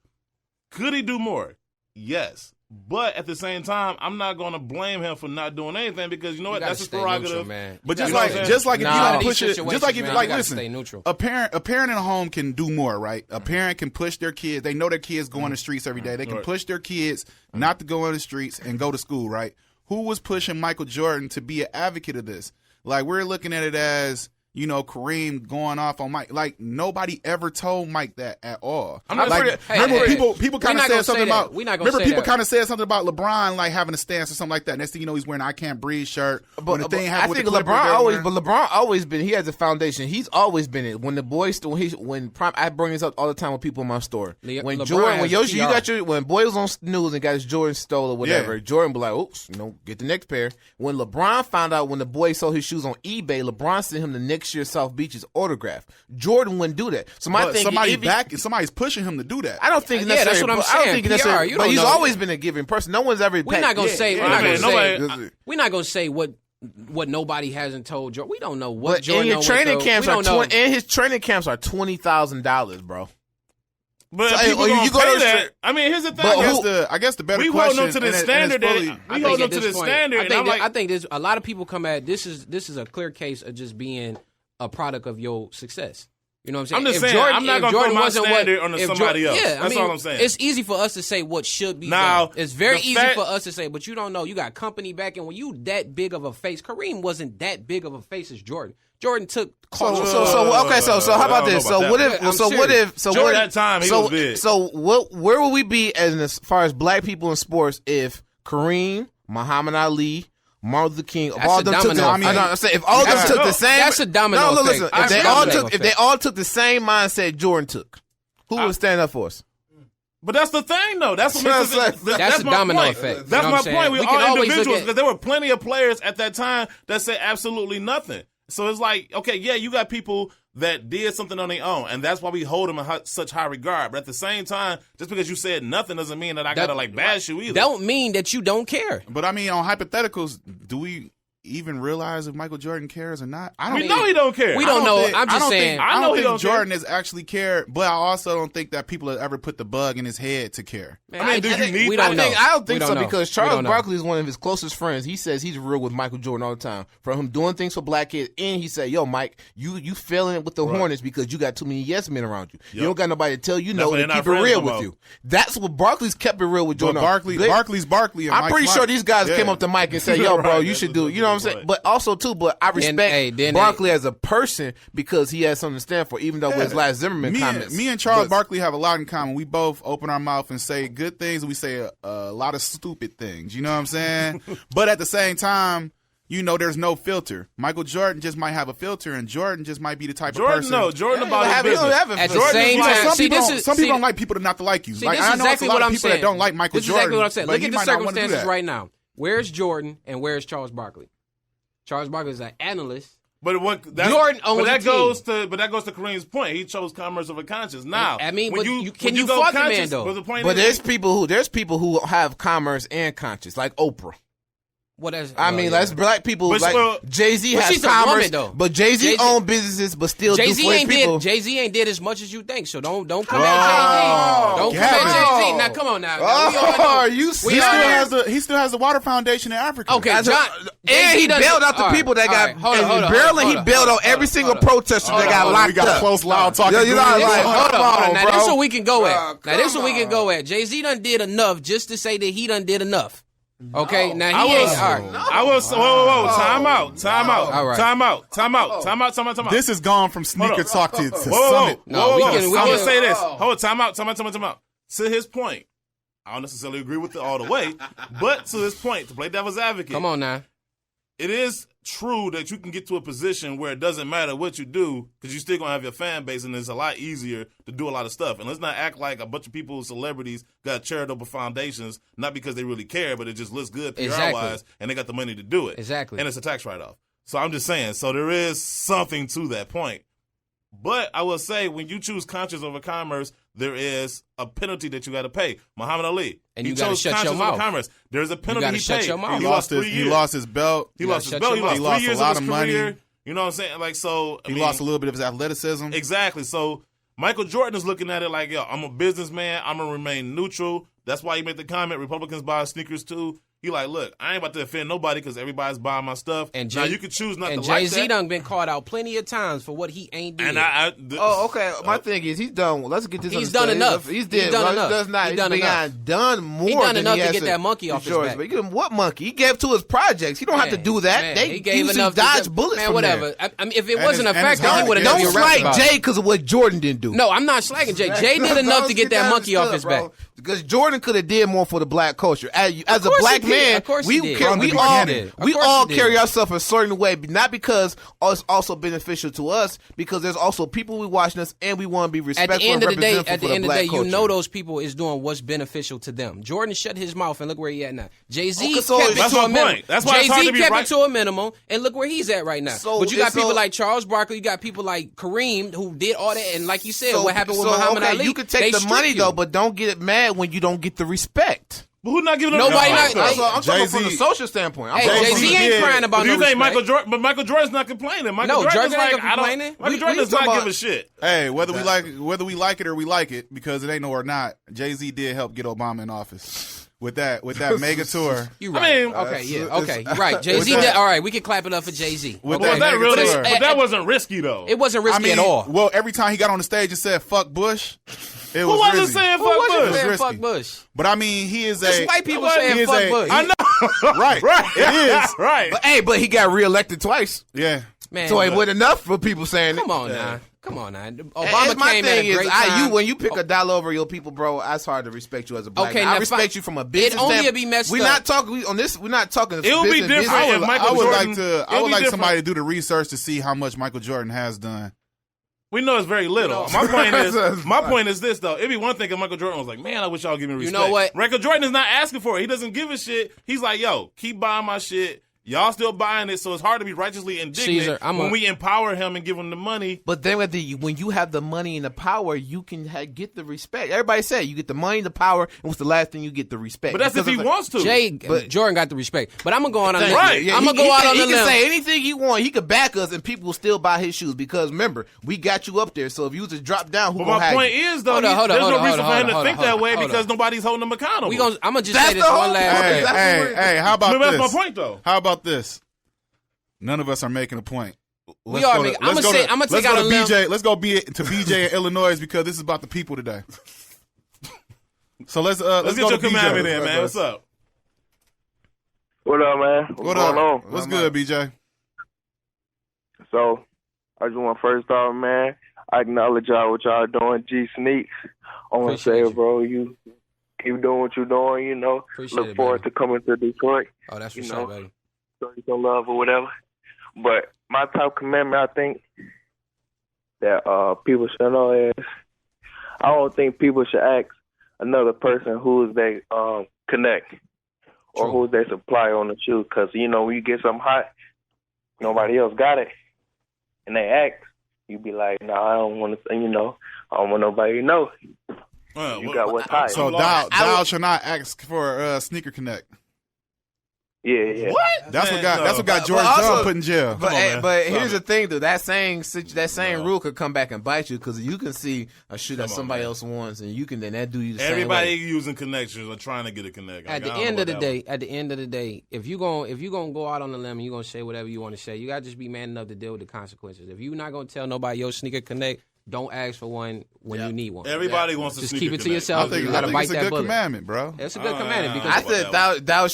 Could he do more? Yes. But at the same time, I'm not going to blame him for not doing anything because you know what? gotta That's his stay prerogative. neutral, man. But You just know like what I'm saying? if you Nah, don't these push it, just situations, like if man, like you gotta listen, stay neutral. a parent in a home can do more, right? A parent can push their kids. They know their kids go on the streets every day. They can Right. push their kids not to go on the streets and go to school, right? Who was pushing Michael Jordan to be an advocate of this? Like we're looking at it as, you know, Kareem going off on Mike. Like nobody ever told Mike that at all. I'm not like, pretty- remember hey, people we're kind of not said gonna something say that. about. We're not gonna Remember say people that. kind of said something about LeBron like having a stance or something like that. Next thing you know, he's wearing an I Can't Breathe shirt. When the thing I happened with think the Clippers, LeBron they were always, wearing- but LeBron always been. He has a foundation. He's always been it. When the boys, I bring this up all the time with people in my store. When LeBron Jordan, has when Yoshi, you PR. got when Boy was on Snooze and got his Jordan stole or whatever, Yeah. Jordan be like, oops, get the next pair. When LeBron found out when the boy sold his shoes on eBay, LeBron sent him the next year South Beach's autograph. Jordan wouldn't do that. So my But thing, somebody's pushing him to do that. I don't think Yeah, that's what I'm I don't saying. think PR, necessarily, you but don't he's know. always been a giving person. No one's ever. We're not gonna say. We're not man, gonna say. nobody- We're not gonna say what nobody hasn't told Jordan. We don't know what But Jordan. in your know training what camps we are don't know. and his training camps are $20,000, bro. But So, people you gonna go pay to that. straight- I mean, here's the thing. I guess the better we question. hold them to the and it- and standard. it's That, fully- we I hold think them at to this the point, standard. and I'm like, I think a lot of people come at this is a clear case of just being a product of your success. You know what I'm saying? I'm just If saying, I'm not if gonna Jordan put my wasn't standard on if somebody else. Yeah, That's all I'm saying. It's easy for us to say what should be Now, done. It's very the easy fact- for us to say, but you don't know. You got company back, and when you that big of a face, Kareem wasn't that big of a face as Jordan. Jordan took So culture. so how about this? So what if During that time he was big. So where would we be as far as black people in sports if Kareem, Muhammad Ali, Martin Luther King, if That's all a of them took domino effect. if all of them took the same, That's a domino no, effect. listen, That's if a they all domino took if effect. they all took the same mindset Jordan took, who would stand up for us? But that's the thing, though. That's what makes it, That's a my domino point. effect. That's You know my what I'm point. saying? We We can all always look individuals at- because there were plenty of players at that time that said absolutely nothing. So it's like, okay, yeah, you got people that did something on their own, and that's why we hold them in such high regard. But at the same time, just because you said nothing doesn't mean that I gotta like bash you either. Don't mean that you don't care. But I mean, on hypotheticals, do we even realize if Michael Jordan cares or not? I We know he don't care. We don't know. I'm just saying. I I know don't he think don't care. Jordan has actually cared, but I also don't think that people have ever put the bug in his head to care. Man, I mean, do you need we that? don't know. I don't We think don't so know. because We Charles don't know. Barkley is one of his closest friends. He says he's real with Michael Jordan all the time. From him doing things for black kids, and he said, "Yo, Mike, you failing it with the Hornets because you got too many yes men around you. You don't got nobody to tell you no why to they're not keep it friends real no with more. you." That's what Barkley's kept it real with But Jordan. Barkley's Barkley. And I'm Mike's pretty Mike. sure these guys Yeah. came up to Mike and said, "Yo, bro, Right, you that's should a do." You know what I'm good saying? point. But also too, but I respect then Barkley as a person because he has something to stand for. Even though with his last Zimmerman comments, Me and Charles But- Barkley have a lot in common. We both open our mouth and say good things, and we say a lot of stupid things. You know what I'm saying? But at the same time, you know, there's no filter. Michael Jordan just might have a filter, and Jordan just might be the type Jordan, of person. no, Jordan about have- his he don't business. have a At the Jordan same You know, time, some see, people this don't, is some see, people don't like people to not to like you. See, Like this I is know exactly it's a lot what of I'm people saying. that don't like Michael This is Jordan. exactly what I'm saying. but Look he at the might not wanna do circumstances that. right now. Where's Jordan and where's Charles Barkley? Charles Barkley is an analyst. But what Jordan owns that a team. goes to Kareem's point. He chose commerce over conscience. Now, I mean, when but you can when you go fault the man, conscious, though? but the point But is, there's people who have commerce and conscience, like Oprah. What is? I mean, that's black people. But like well, Jay-Z but has she's a commerce, woman, though. but Jay-Z Jay-Z own businesses, but still Jay-Z do for his ain't people. did. Jay-Z ain't did as much as you think. So don't come at Jay-Z. Don't come at Jay-Z. Now now. Come on now. He still has the water foundation in Africa. Okay, and he bailed out the people that got in Maryland. He bailed out every single protester that got locked up. We got close loud talking. Hold on, now this is what we can go at. Now this is what we can go at. Jay-Z done did enough just to say that he done did enough. Okay, now he ain't. I was. Whoa. Time out. All right. Time out. This has gone from sneaker talk to summit. No, we can say this. Hold on, time out. To his point, I don't necessarily agree with it all the way, but to his point, to play devil's advocate. Come on now. It is true that you can get to a position where it doesn't matter what you do because you're still going to have your fan base, and it's a lot easier to do a lot of stuff. And let's not act like a bunch of people, celebrities, got charitable foundations, not because they really care, but it just looks good PR-wise, and they got the money to do it. Exactly. And it's a tax write-off. So I'm just saying, so there is something to that point. But I will say, when you choose conscience over commerce, there is a penalty that you got to pay. Muhammad Ali, and you got to shut your mouth. Commerce. There's a penalty he paid. He lost his belt. He lost 3 years of his career. You know what I'm saying? Like, so he lost a little bit of his athleticism. Exactly. So Michael Jordan is looking at it like, yo, I'm a businessman. I'm gonna remain neutral. That's why he made the comment, Republicans buy sneakers too. He like, look, I ain't about to offend nobody because everybody's buying my stuff. And now you can choose not to like that. And Jay-Z done been called out plenty of times for what he ain't doing. Okay. My thing is, he's done. Let's get this. He's done enough. He's done enough. He's done more. He done enough to get that monkey off his back. But what monkey? He gave to his projects. He don't have to do that. He gave enough to dodge bullets from whatever. I mean, if it wasn't a factor, he would have never. Don't slight Jay because of what Jordan didn't do. No, I'm not slagging Jay. Jay did enough to get that monkey off his back. Because Jordan could have did more for the black culture. As a black man, we all carry ourselves a certain way, not because it's also beneficial to us, because there's also people we watching us and we want to be respectful. At the end of the day, you know those people is doing what's beneficial to them. Jordan shut his mouth and look where he at now. Jay-Z kept it to a minimum. Jay-Z kept it to a minimum and look where he's at right now. But you got people like Charles Barkley, you got people like Kareem who did all that, and like you said, what happened with Muhammad Ali? You can take the money though, but don't get it mad when you don't get the respect. But who's not giving up? Nobody. I'm talking from the social standpoint. Jay-Z ain't crying about no respect. Michael Jordan? But Michael Jordan's not complaining. Michael Jordan's like, Michael Jordan does not give a shit. Hey, whether we like it or we like it, because it ain't no or not, Jay-Z did help get Obama in office. With that mega tour. You right. I mean, okay, you're right. Jay-Z did, all right, we can clap it up for Jay-Z. But that wasn't risky, though. It wasn't risky at all. Well, every time he got on the stage and said, fuck Bush, Who wasn't saying fuck Bush? But I mean, he is There's white people saying fuck Bush. I know. Right. It is. Right. But he got reelected twice. Yeah. Man, so it wasn't enough for people saying Come on now. Obama my came thing at a great time. when you pick a dollar over your people, bro, that's hard to respect you as a black man. I respect you from a business standpoint. It only be messed We're not talking on this. We're not talking. It would be different if Michael Jordan. I would like somebody to do the research to see how much Michael Jordan has done. We know it's very little. My point is this though. It'd be one thing if Michael Jordan was like, "Man, I wish y'all give me respect." You know what? Michael Jordan is not asking for it. He doesn't give a shit. He's like, "Yo, keep buying my shit. Y'all still buying it, so it's hard to be righteously indignant when we empower him and give him the money." But then when you have the money and the power, you can get the respect. Everybody say you get the money, the power, and what's the last thing you get? The respect. But that's if he wants to. Jordan got the respect. But I'm going to go out on the right. I'm going to go out on the limb. He can say anything he wants. He could back us, and people will still buy his shoes because, remember, we got you up there. So if you was to drop down, who my point is, though, there's no reason for him to think that way because nobody's holding him accountable. I'm going to just say this one last thing. Hey, how about this? That's my point, though. How about this? None of us are making a point. I'm gonna take out a limb. Let's go to BJ in Illinois because this is about the people today. So let's get go your to commandment BJ. in, man. What's up? What up, man? What's going on? What's good, BJ? So, I just want to first off, man, I acknowledge y'all what y'all doing. G Sneaks, I want to say, bro, you keep doing what you're doing. You know, look forward to coming to Detroit. Oh, that's what's up, baby. Show you some love or whatever. But my top commandment, I think, that people should know is I don't think people should ask another person who is they connect or who's their supplier on the shoe. Because, you know, when you get something hot, nobody else got it, and they ask, you be like, no, I don't want to, you know, I don't want nobody to know. You got what's hot. So Dial should not ask for Sneaker Connect. Yeah. What? That's what got George Dunn put in jail. But here's the thing, though. That same rule could come back and bite you because you can see a shoe that somebody else wants, and you can then that do you the Everybody same way. using connections or trying to get a connect. At the end of the day, if you gonna go out on the limb and you gonna say whatever you want to say, you gotta just be man enough to deal with the consequences. If you're not gonna tell nobody your sneaker connect, don't ask for one when you need one. Everybody wants to just keep it to yourself. I You gotta think bite it's a that good bullet. commandment, bro. It's a good commandment because I said thou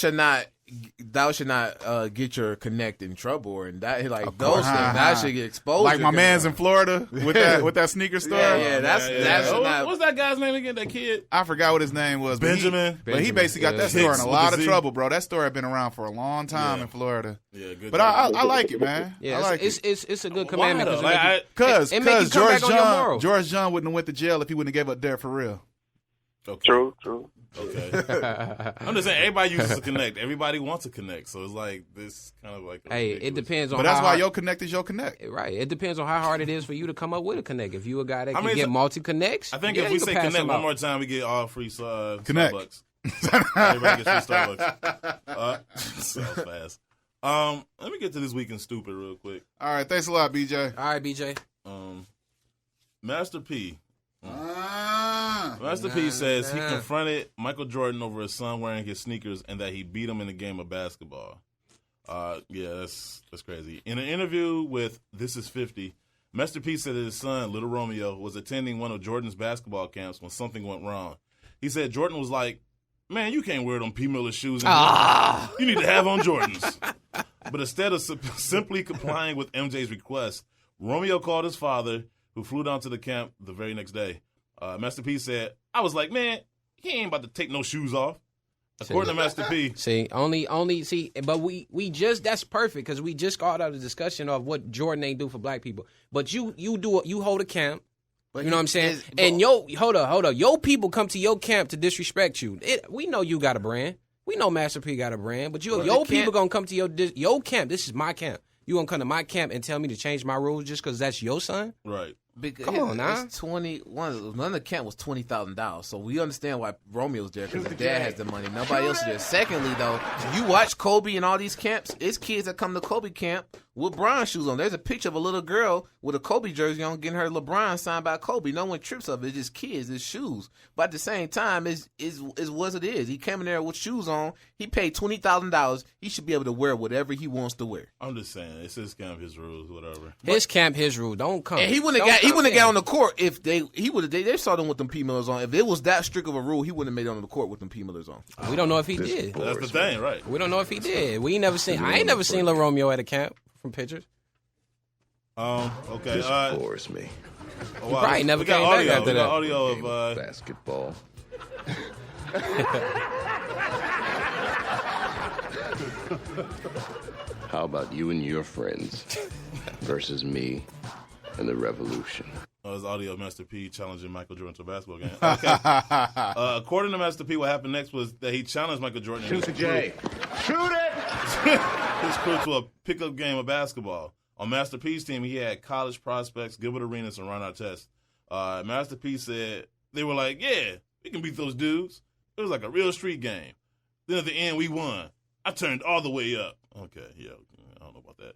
should not get your connect in trouble or in that those things. That should get exposed. Like my man's in Florida with that sneaker store. That's not. What's that guy's name again? That kid? I forgot what his name was. Benjamin. But he basically got that store in a lot of trouble, bro. That store had been around for a long time in Florida. Yeah, good. But I like it, man. Yeah, I like it. It's a good commandment because George George John wouldn't have went to jail if he wouldn't have gave up Dare for real. Okay. True. Okay. I'm just saying everybody uses a connect. Everybody wants a connect. So it's like this kind of like it depends on But that's why your connect is your connect. Right. It depends on how hard it is for you to come up with a connect. If you a guy that can get multi-connects. I think if we say connect one more time, we get all free connect. Starbucks. Everybody gets free Starbucks. So fast. Let me get to this week in stupid real quick. All right, thanks a lot, BJ. All right, BJ. Master P. Master P says he confronted Michael Jordan over his son wearing his sneakers and that he beat him in a game of basketball. That's crazy. In an interview with This Is 50, Master P said that his son, Little Romeo, was attending one of Jordan's basketball camps when something went wrong. He said Jordan was like, "Man, you can't wear them P. Miller shoes. You need to have on Jordans." But instead of simply complying with MJ's request, Romeo called his father, who flew down to the camp the very next day. Master P said, "I was like, man, he ain't about to take no shoes off." According to Master P. But we just, that's perfect because we just got out of the discussion of what Jordan ain't do for black people. But you hold a camp. You know what I'm saying? And hold up. Your people come to your camp to disrespect you. We know you got a brand. We know Master P got a brand. But your people going to come to your camp. This is my camp. You going to come to my camp and tell me to change my rules just because that's your son? Right. Come on now. It's one of the camp was $20,000, so we understand why Romeo's there because his dad has the money. Nobody else is there. Secondly, though, you watch Kobe and all these camps. It's kids that come to Kobe camp with LeBron shoes on. There's a picture of a little girl with a Kobe jersey on getting her LeBron signed by Kobe. No one trips of it. It's just kids. It's shoes. But at the same time, is what it is. He came in there with shoes on. He paid $20,000. He should be able to wear whatever he wants to wear. I'm just saying, it's his camp, his rules, whatever. His camp, his rule. Don't come. And he wouldn't have got on the court if they saw them with them P Millers on. If it was that strict of a rule, he wouldn't have made it on the court with them P Millers on. We don't know if he did. That's the thing, right? We don't know if he did. I ain't never seen Lil Romeo at a camp from pictures. Okay. This bores me. Oh, wow. He probably never came back after that. Audio of basketball. How about you and your friends versus me and the revolution? It's audio of Master P challenging Michael Jordan to a basketball game. Okay. According to Master P, what happened next was that he challenged Michael Jordan. Shoot the J. Shoot it! His crew to a pickup game of basketball. On Master P's team, he had college prospects, Gilbert Arenas, and Ron Artest. Master P said, they were like, yeah, we can beat those dudes. It was like a real street game. Then at the end, we won. I turned all the way up. Okay, yeah, I don't know about that.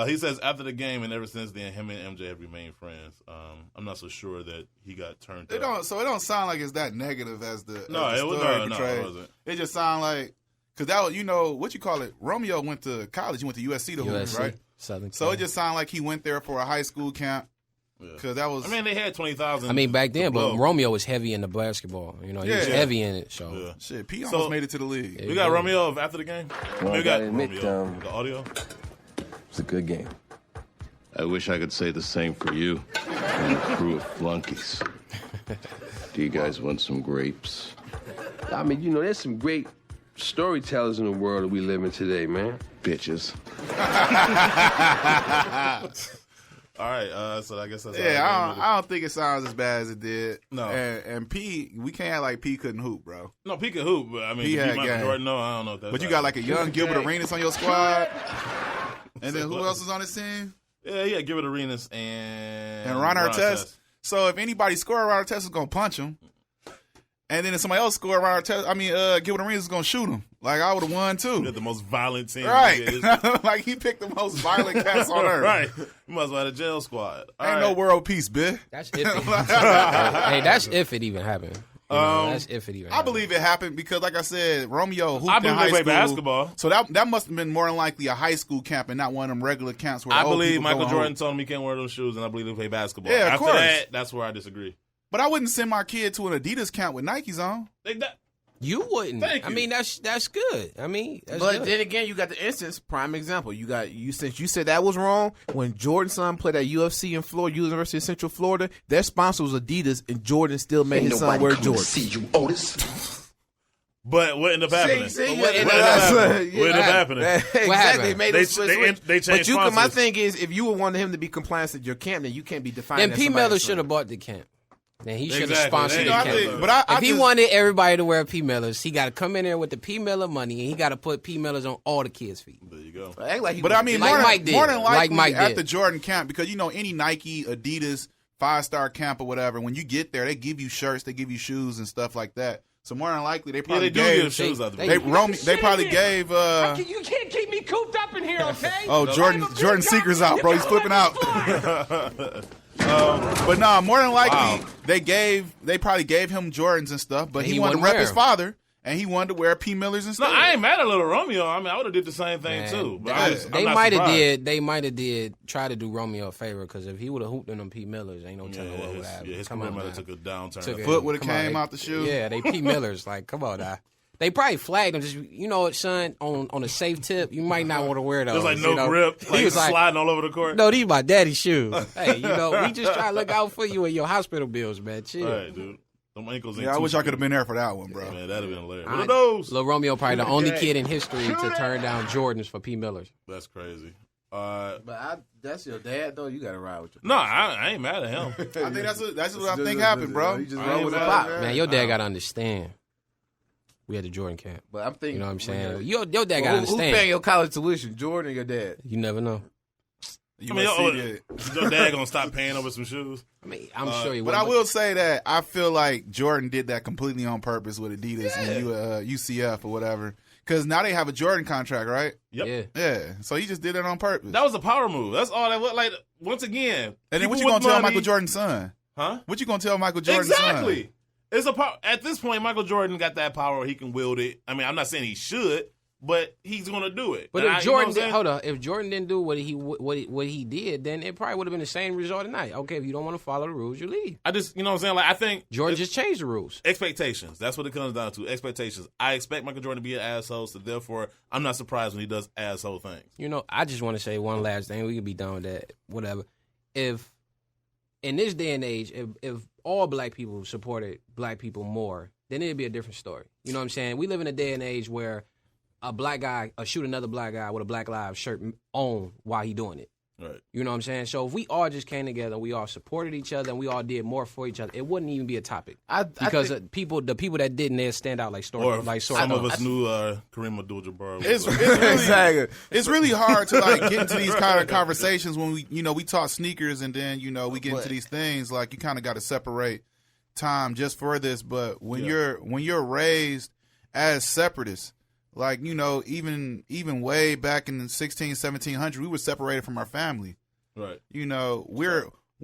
He says after the game and ever since then, him and MJ have remained friends. I'm not so sure that he got turned up. So it don't sound like it's that negative as the No, as the story portrayed. It wasn't. It just sound like, because that was, what you call it, Romeo went to college. He went to USC to hoop, right? Southern so it just sounded like he went there for a high school camp. Because that was. I mean, they had 20,000. I mean, back then, but Romeo was heavy in the basketball. You know, he was heavy in it. So yeah. Shit, P almost made it to the league. We got Romeo after the game. Well, we got admit, the audio. It's a good game. I wish I could say the same for you and the crew of flunkies. Do you guys want some grapes? I mean, you know, there's some great storytellers in the world that we live in today, man. Bitches. All right, so I guess that's I don't think it sounds as bad as it did. No, and P, we can't act like P couldn't hoop, bro. No, P could hoop, but I mean, P had game. Jordan, no, I don't know if that's. But you got like a young Gilbert Arenas on your squad, and then who else is on his team? Yeah, Gilbert Arenas and Ron Artest. So if anybody score, Ron Artest is gonna punch him. And then if somebody else score around Gilbert Arenas is gonna shoot him. Like I would have won too. You're the most violent team, right? Like he picked the most violent cats on earth. Right. You must have had a jail squad. Ain't no world peace, bitch. That's if hey, that's if it even happened. That's if it even happened. I believe it happened because, like I said, Romeo hooped I in believe high they school. played basketball. So that must have been more than likely a high school camp and not one of them regular camps where I old believe people Michael go Jordan home. told him he can't wear those shoes, and I believe they play basketball. Yeah, of After course. that, that's where I disagree. But I wouldn't send my kid to an Adidas camp with Nikes on. You wouldn't. Thank you. I mean, that's good. I mean, that's But good. then again, you got the instance. Prime example. Since you said that was wrong when Jordan's son played at UFC in Florida, University of Central Florida. Their sponsor was Adidas, and Jordan still made his son wear Jordan. See you, Otis. But what ended up happening? What ended up happening? Exactly. They changed But my sponsors. thing is, if you would want him to be compliant at your camp, then you can't be defined. Then as P. somebody Miller else. should have bought the camp. Then he should have Exactly. sponsored the camp. But if he wanted everybody to wear P. Millers, he got to come in there with the P. Miller money, and he got to put P. Millers on all the kids' feet. There you go. But I mean, Like Mike did. more than likely Like Mike at did. the Jordan camp, because any Nike, Adidas, 5-star camp or whatever, when you get there, they give you shirts, they give you shoes and stuff like that. So more than likely, they probably they do gave give shoes out there. They probably gave. You can't keep me cooped up in here, okay? Oh, Jordan Seeker's out, bro. He's flipping out. But no, more than likely they probably gave him Jordans and stuff, but he wanted to rep his father, and he wanted to wear P. Millers and No, stuff. I ain't mad at Little Romeo. I mean, I would have did the same thing too. But They might have did try to do Romeo a favor, because if he would have hooped in them P. Millers, ain't no telling what would happen. Yeah, his career might have took a downturn. The foot would have came out the shoe. Yeah, they P. Millers. Like, come on now. They probably flagged him. Just, you know what, son, on a safe tip, you might not want to wear those. There's like no you know? grip. Like He was like, sliding all over the court. no, these my daddy's shoes. Hey, we just try to look out for you and your hospital bills, man. Chill. All right, dude. Them ankles ain't Yeah, I too wish I big. could have been there for that one, bro. Man, that'd have been hilarious. What are those? Lil Romeo probably the only kid in history to turn down Jordans for P. Millers. That's crazy. But that's your dad, though. You got to ride with your No, I ain't mad at him. I think that's what I think happened, bro. You just I roll ain't with the mad pop. at Man, your dad got to understand. We had the Jordan camp. But I'm thinking, You know what I'm saying? Your dad got to Who's understand. paying your college tuition, Jordan or your dad? You never know. I mean, your dad gonna stop paying over some shoes? I mean, I'm sure he But would. I will say that I feel like Jordan did that completely on purpose with Adidas and UCF or whatever. Because now they have a Jordan contract, right? Yep. Yeah. So he just did it on purpose. That was a power move. That's all that was. Like, once again. And then what you people gonna tell with money- Michael Jordan's son? Huh? What you gonna tell Michael Jordan's son? Exactly. It's a power. At this point, Michael Jordan got that power where he can wield it. I mean, I'm not saying he should, but he's gonna do it. But And if you know what Jordan I'm did, saying? hold on, if Jordan didn't do what he did, then it probably would have been the same result tonight. Okay, if you don't want to follow the rules, you leave. I just, you know what I'm saying? Like, I think Jordan just changed the rules. Expectations. That's what it comes down to. Expectations. I expect Michael Jordan to be an asshole, so therefore, I'm not surprised when he does asshole things. You know, I just want to say one last thing. We could be done with that. Whatever. If in this day and age, if all black people supported black people more, then it'd be a different story. You know what I'm saying? We live in a day and age where a black guy shoot another black guy with a Black Lives shirt on while he doing it. Right. You know what I'm saying? So if we all just came together, we all supported each other, and we all did more for each other, it wouldn't even be a topic. Because the people that didn't, they stand out like Or sore some of thumbs. us knew Kareem Abdul-Jabbar. It's really hard to like get into these kind of conversations when we talk sneakers and then we get into these things. Like you kind of got to separate time just for this. But when you're raised as separatists, like even way back in the 1700s, we were separated from our family. Right.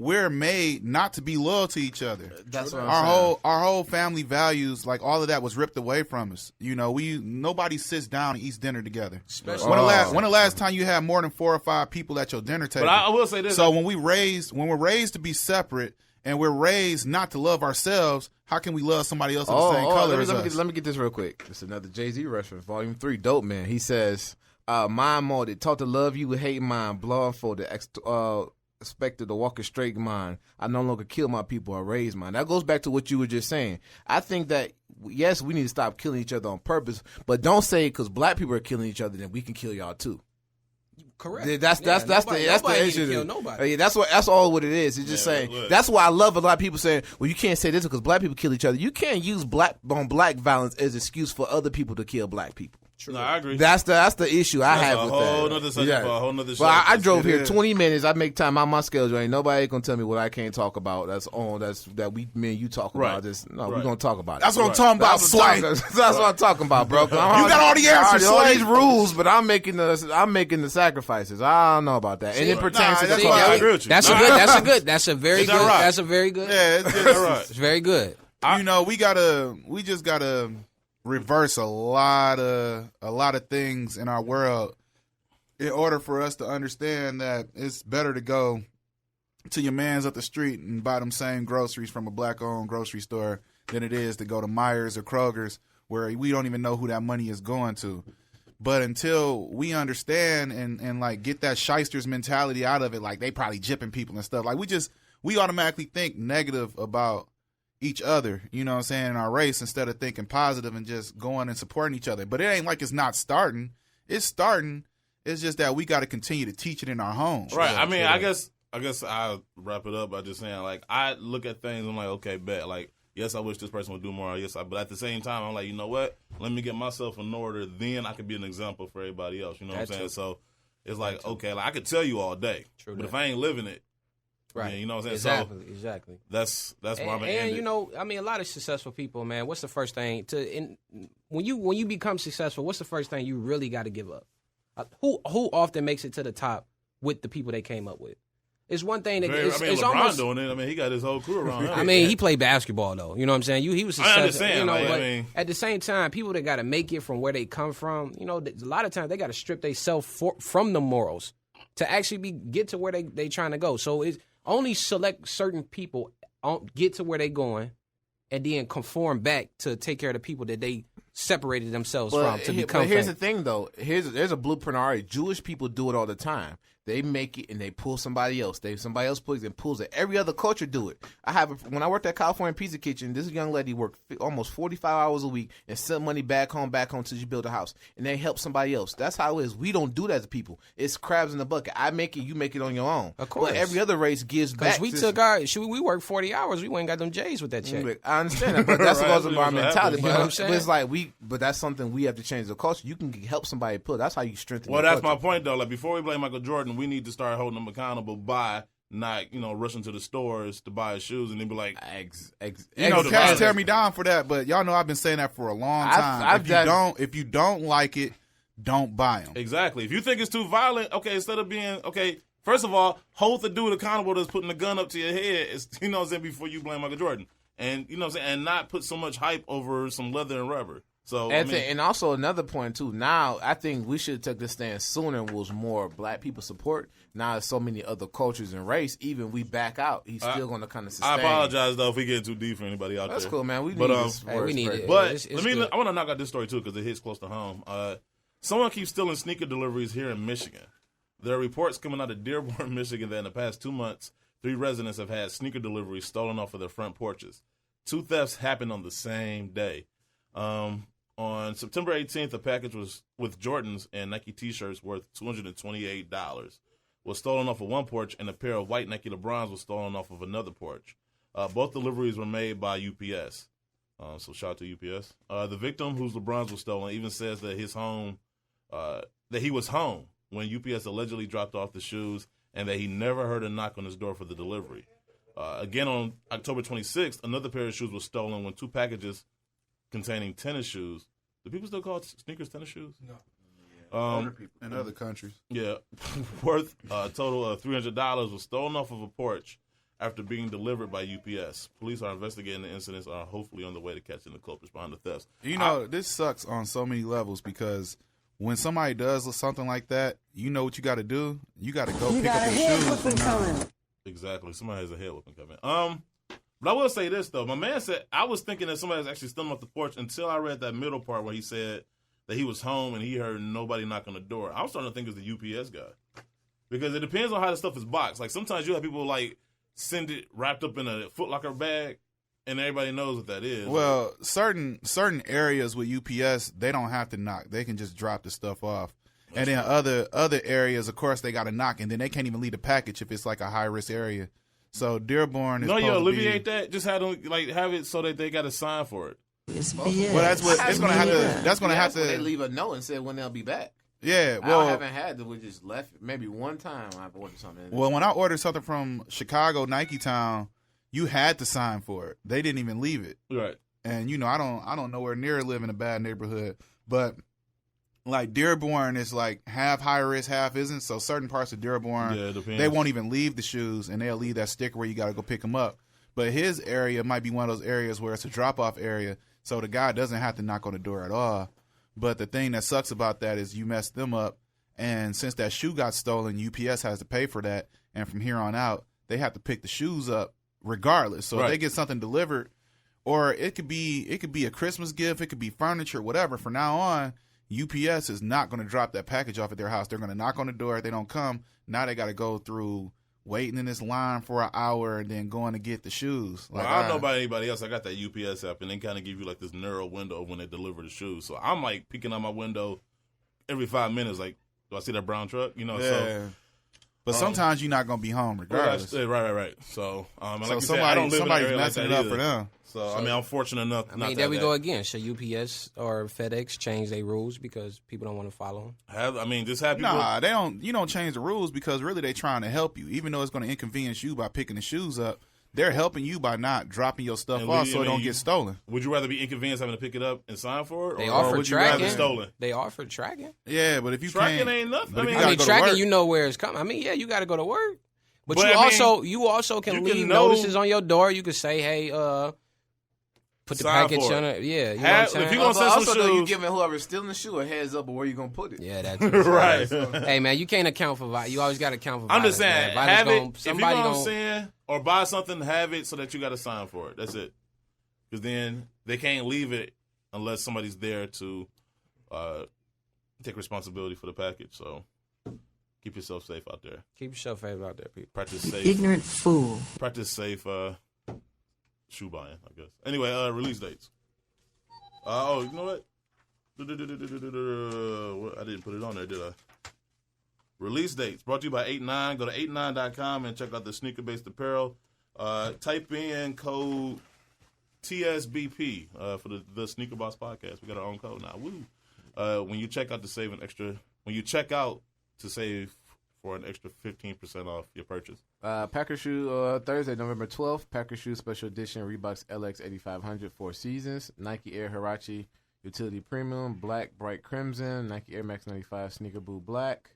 We're made not to be loyal to each other. That's what I'm saying. Our whole family values, like all of that, was ripped away from us. Nobody sits down and eats dinner together. Especially when the last time you had more than 4 or 5 people at your dinner table? But I will say this. So when we're raised to be separate and we're raised not to love ourselves, how can we love somebody else of the same color as us? Let me get this real quick. It's another Jay-Z reference, Volume 3, Dope Man. He says, mind molded, taught to love you with hate mind, blindfolded, expected to walk a straight mind. I no longer kill my people, I raise mine. That goes back to what you were just saying. I think that, yes, we need to stop killing each other on purpose, but don't say because black people are killing each other, then we can kill y'all too. Correct. That's the issue. Kill nobody. That's all what it is. It's just saying. Look. That's That's why I love a lot of people saying, "Well, you can't say this because black people kill each other." You can't use black on black violence as an excuse for other people to kill black people. True. No, I agree. That's the issue I have with that. For a whole nother show. Well, I drove here 20 minutes. I make time on my schedule. Ain't nobody gonna tell me what I can't talk about. That's me and you talk about. We're gonna talk about it. That's what I'm talking about, Sway. That's what I'm talking about, bro. You got all the answers, all these rules, but I'm making the sacrifices. I don't know about that. And it pertains to the car. I agree with you. That's a very good. Yeah, It's very good. We just gotta reverse a lot of things in our world in order for us to understand that it's better to go to your mans up the street and buy them same groceries from a black-owned grocery store than it is to go to Myers or Kroger's where we don't even know who that money is going to. But until we understand and like get that shysters mentality out of it, like they probably jipping people and stuff, like we automatically think negative about each other, you know what I'm saying, in our race instead of thinking positive and just going and supporting each other. But it ain't like it's not starting. It's starting. It's just that we got to continue to teach it in our homes. Right. I mean, I guess I'll wrap it up by just saying, like, I look at things and I'm like, okay, bet. Like, yes, I wish this person would do more. But at the same time, I'm like, you know what? Let me get myself in order. Then I can be an example for everybody else. You know what I'm saying? So it's like, okay, like I could tell you all day. True, but if I ain't living it, right. You know what I'm saying? Exactly. That's why I'm going to end it. You know, I mean, a lot of successful people, man, what's the first thing when you become successful, what's the first thing you really got to give up? Who often makes it to the top with the people they came up with? It's one thing that it's LeBron almost doing it. I mean, he got his whole crew around him. I mean, he played basketball though. You know what I'm saying? He was successful. I understand. You know, like, but I mean, at the same time, people that got to make it from where they come from, you know, a lot of times they got to strip themselves from the morals to actually get to where they trying to go. So it's only select certain people get to where they going, and then conform back to take care of the people that they separated themselves from to become. But here's the thing, though. There's a blueprint already. Jewish people do it all the time. They make it and they pull somebody else. Somebody else pulls it. Every other culture do it. When I worked at California Pizza Kitchen, this young lady worked almost 45 hours a week and sent money back home till she built a house. And they help somebody else. That's how it is. We don't do that as people. It's crabs in the bucket. I make it, you make it on your own. Of course. But every other race gives back. Because we worked 40 hours. We went and got them J's with that check. I understand that, but that's what our mentality. You know what I'm saying? But it's like but that's something we have to change the culture. You can help somebody pull. That's how you strengthen. Well, that's my point though. Like before we blame Michael Jordan, we need to start holding him accountable by not, rushing to the stores to buy his shoes and then be like, cats tear me down for that, but y'all know I've been saying that for a long time. If you don't like it, don't buy them. Exactly. If you think it's too violent, okay, instead of being first of all, hold the dude accountable that's putting the gun up to your head. Before you blame Michael Jordan, and and not put so much hype over some leather and rubber. So, and also another point too. Now I think we should take this stand sooner. Was more black people support. Now there's so many other cultures and race. Even we back out, he's still going to kind of sustain. I apologize though if we get too deep for anybody out there. That's cool, man. We need it. But I want to knock out this story too because it hits close to home. Someone keeps stealing sneaker deliveries here in Michigan. There are reports coming out of Dearborn, Michigan, that in the past 2 months, 3 residents have had sneaker deliveries stolen off of their front porches. 2 thefts happened on the same day. On September 18th, a package was with Jordans and Nike T-shirts worth $228 was stolen off of one porch, and a pair of white Nike LeBrons was stolen off of another porch. Both deliveries were made by UPS. So shout out to UPS. The victim, whose LeBrons were stolen, even says that that he was home when UPS allegedly dropped off the shoes, and that he never heard a knock on his door for the delivery. Again, on October 26th, another pair of shoes was stolen when 2 packages containing tennis shoes. Do people still call sneakers tennis shoes? No. Other people in other countries. Yeah. Worth a total of $300 was stolen off of a porch after being delivered by UPS. Police are investigating the incidents and are hopefully on the way to catching the culprits behind the thefts. This sucks on so many levels because when somebody does something like that, you know what you got to do? You got to go pick up the shoes. Exactly. Somebody has a head whooping coming. But I will say this, though. My man said, I was thinking that somebody was actually stealing off the porch until I read that middle part where he said that he was home and he heard nobody knock on the door. I was starting to think it was the UPS guy. Because it depends on how the stuff is boxed. Like, sometimes you have people, send it wrapped up in a Foot Locker bag, and everybody knows what that is. Well, certain areas with UPS, they don't have to knock. They can just drop the stuff off. And then other areas, of course, they got to knock, and then they can't even leave the package if it's, a high-risk area. So Dearborn is alleviate that. Just have them have it so that they got a sign for it. It's BS. Well, that's what it's gonna have to. That's gonna have to. They leave a note and say when they'll be back. Yeah, well, I haven't had that. We just left. Maybe one time I've ordered something. Well, when I ordered something from Chicago, Nike Town, you had to sign for it. They didn't even leave it. Right. And I don't nowhere near live in a bad neighborhood, but like Dearborn is like half high risk, half isn't. So certain parts of Dearborn, they won't even leave the shoes, and they'll leave that sticker where you got to go pick them up. But his area might be one of those areas where it's a drop off area, so the guy doesn't have to knock on the door at all. But the thing that sucks about that is you messed them up, and since that shoe got stolen, UPS has to pay for that, and from here on out, they have to pick the shoes up regardless. So if they get something delivered, or it could be a Christmas gift, it could be furniture, whatever. From now on, UPS is not going to drop that package off at their house. They're going to knock on the door. If they don't come, now they got to go through waiting in this line for an hour and then going to get the shoes. Like, I don't know about anybody else. I got that UPS app, and they kind of give you like this narrow window when they deliver the shoes. So I'm like peeking out my window every 5 minutes. Like, do I see that brown truck? So. But sometimes you're not going to be home regardless. Right. So, like somebody's messing it up for them. So, I'm fortunate enough. There we go again. Should UPS or FedEx change their rules because people don't want to follow them? Just have people. Nah, they don't. You don't change the rules because really they're trying to help you. Even though it's going to inconvenience you by picking the shoes up, they're helping you by not dropping your stuff off so it don't get stolen. Would you rather be inconvenienced having to pick it up and sign for it? They offer tracking. Stolen? They offer tracking. Yeah, but if you tracking can't, ain't nothing. Tracking, you know where it's coming. You got to go to work. But you also can leave notices on your door. You can say, hey, put the package on it. Yeah, you know what I'm saying? If you're going to send some shoes, you giving whoever's stealing the shoe a heads up of where you're going to put it. Yeah, that's right. Hey, man, you can't account for violence. You always got to account for I'm violence. just saying, have it. If you're going to send or buy something, have it so that you got to sign for it. That's it. Because then they can't leave it unless somebody's there to take responsibility for the package. So keep yourself safe out there. Keep yourself safe out there, people. Practice safe. Ignorant fool. Practice safe shoe buying, I guess. Anyway, release dates. You know what? I didn't put it on there, did I? Release dates brought to you by 8ix9ine. Go to 8ix9ine.com and check out the sneaker-based apparel. Type in code TSBP for the Sneaker Boss Podcast. We got our own code now. Woo! When you check out to save for an extra 15% off your purchase. Packer shoe Thursday, November 12th. Packer shoe special edition Reeboks LX 8500 4 seasons. Nike Air Huarache Utility Premium Black Bright Crimson. Nike Air Max 95 Sneaker Boot Black.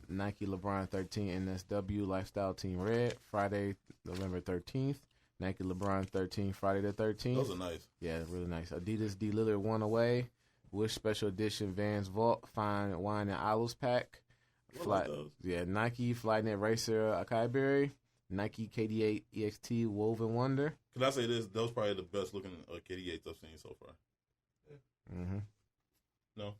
Nike LeBron 13 NSW Lifestyle Team Red. Friday, November 13th. Nike LeBron 13 Friday the 13th. Those are nice. Yeah, really nice. Adidas D Lillard 1 away. Wish special edition Vans Vault Fine Wine and Olives pack. Nike Flynet Racer Acai Berry, Nike KD8 EXT Woven Wonder. Can I say this? Those probably the best looking KD8s I've seen so far. Mm-hmm. No,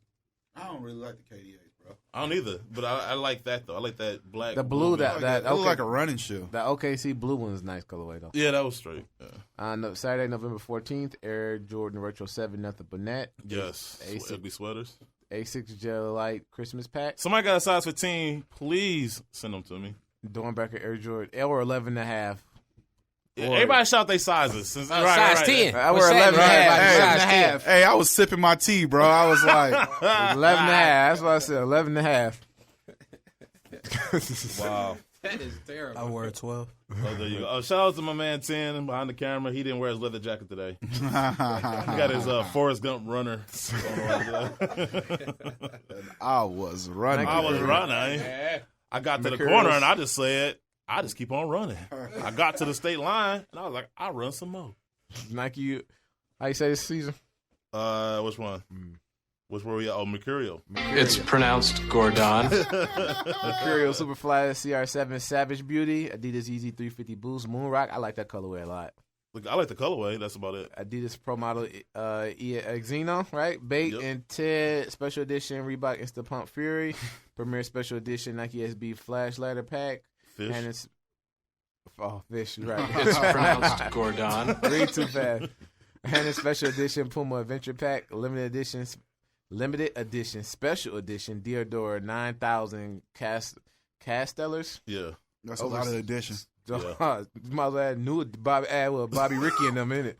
I don't really like the KD8s, bro. I don't either, but I like that though. I like that black. The blue that looks like a running shoe. The OKC blue one is nice colorway though. Yeah, that was straight. Yeah. Saturday, November 14th, Air Jordan Retro 7 Nothing But Net. Yes, ugly sweaters. A6 Gel Light Christmas pack. Somebody got a size 15. Please send them to me. Dornbecker Air Jordan or 11.5. Yeah, everybody shout their sizes. Size 10. I wear 11.5. Hey, I was sipping my tea, bro. I was like 11.5. That's what I said. 11.5. Wow. That is terrible. I wore a 12. Oh, there you go. Shout out to my man 10 behind the camera. He didn't wear his leather jacket today. He got his Forrest Gump runner. I was running. I got to the corner and I just said, I just keep on running. I got to the state line and I was like, I'll run some more. Nike, how you say this season? Which one? Which were we at? Oh, Mercurial. It's pronounced Gordon. Mercurial Superfly CR7 Savage Beauty. Adidas Yeezy 350 Boost Moonrock. I like that colorway a lot. Look, I like the colorway. That's about it. Adidas Pro Model Xeno, right? Bait and Ted Special Edition Reebok Insta Pump Fury. Premier Special Edition Nike SB Flash Ladder Pack. Fish. And Fish, right. It's pronounced Gordon. Read too fast. And a Special Edition Puma Adventure Pack. Limited edition, special edition, Diodora 9,000 Castellers. Yeah. That's a lot of additions. Yeah. Might as well add Bobby Ricky in them, innit?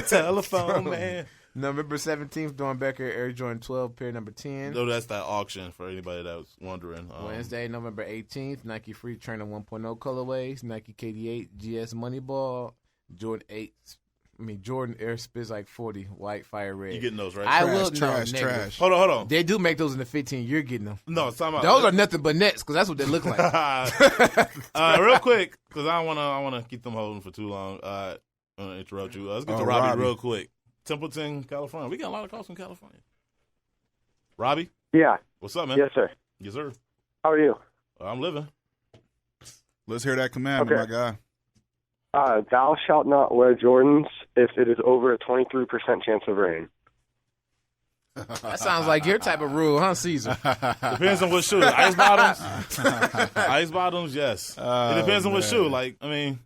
Telephone man. November 17th, Dornbecker Air Jordan 12, pair number 10. No, that's that auction for anybody that was wondering. Wednesday, November 18th, Nike Free Trainer 1.0 colorways, Nike KD8 GS Moneyball, Jordan Air Spitz like 40, white fire red. You getting those, right? Trash. Hold on. They do make those in the 15. You're getting them. No, it's talking about those are nothing but nets because that's what they look like. Real quick, because I want to keep them holding for too long. I'm going to interrupt you. Let's get to Robbie real quick. Templeton, California. We got a lot of calls from California. Robbie? Yeah. What's up, man? Yes, sir. Yes, sir. How are you? I'm living. Let's hear that commandment, my guy. Thou shalt not wear Jordans if it is over a 23% chance of rain. That sounds like your type of rule, huh, Caesar? Depends on what shoe. Ice bottoms? Ice bottoms, yes. It depends on what shoe. Like, I mean.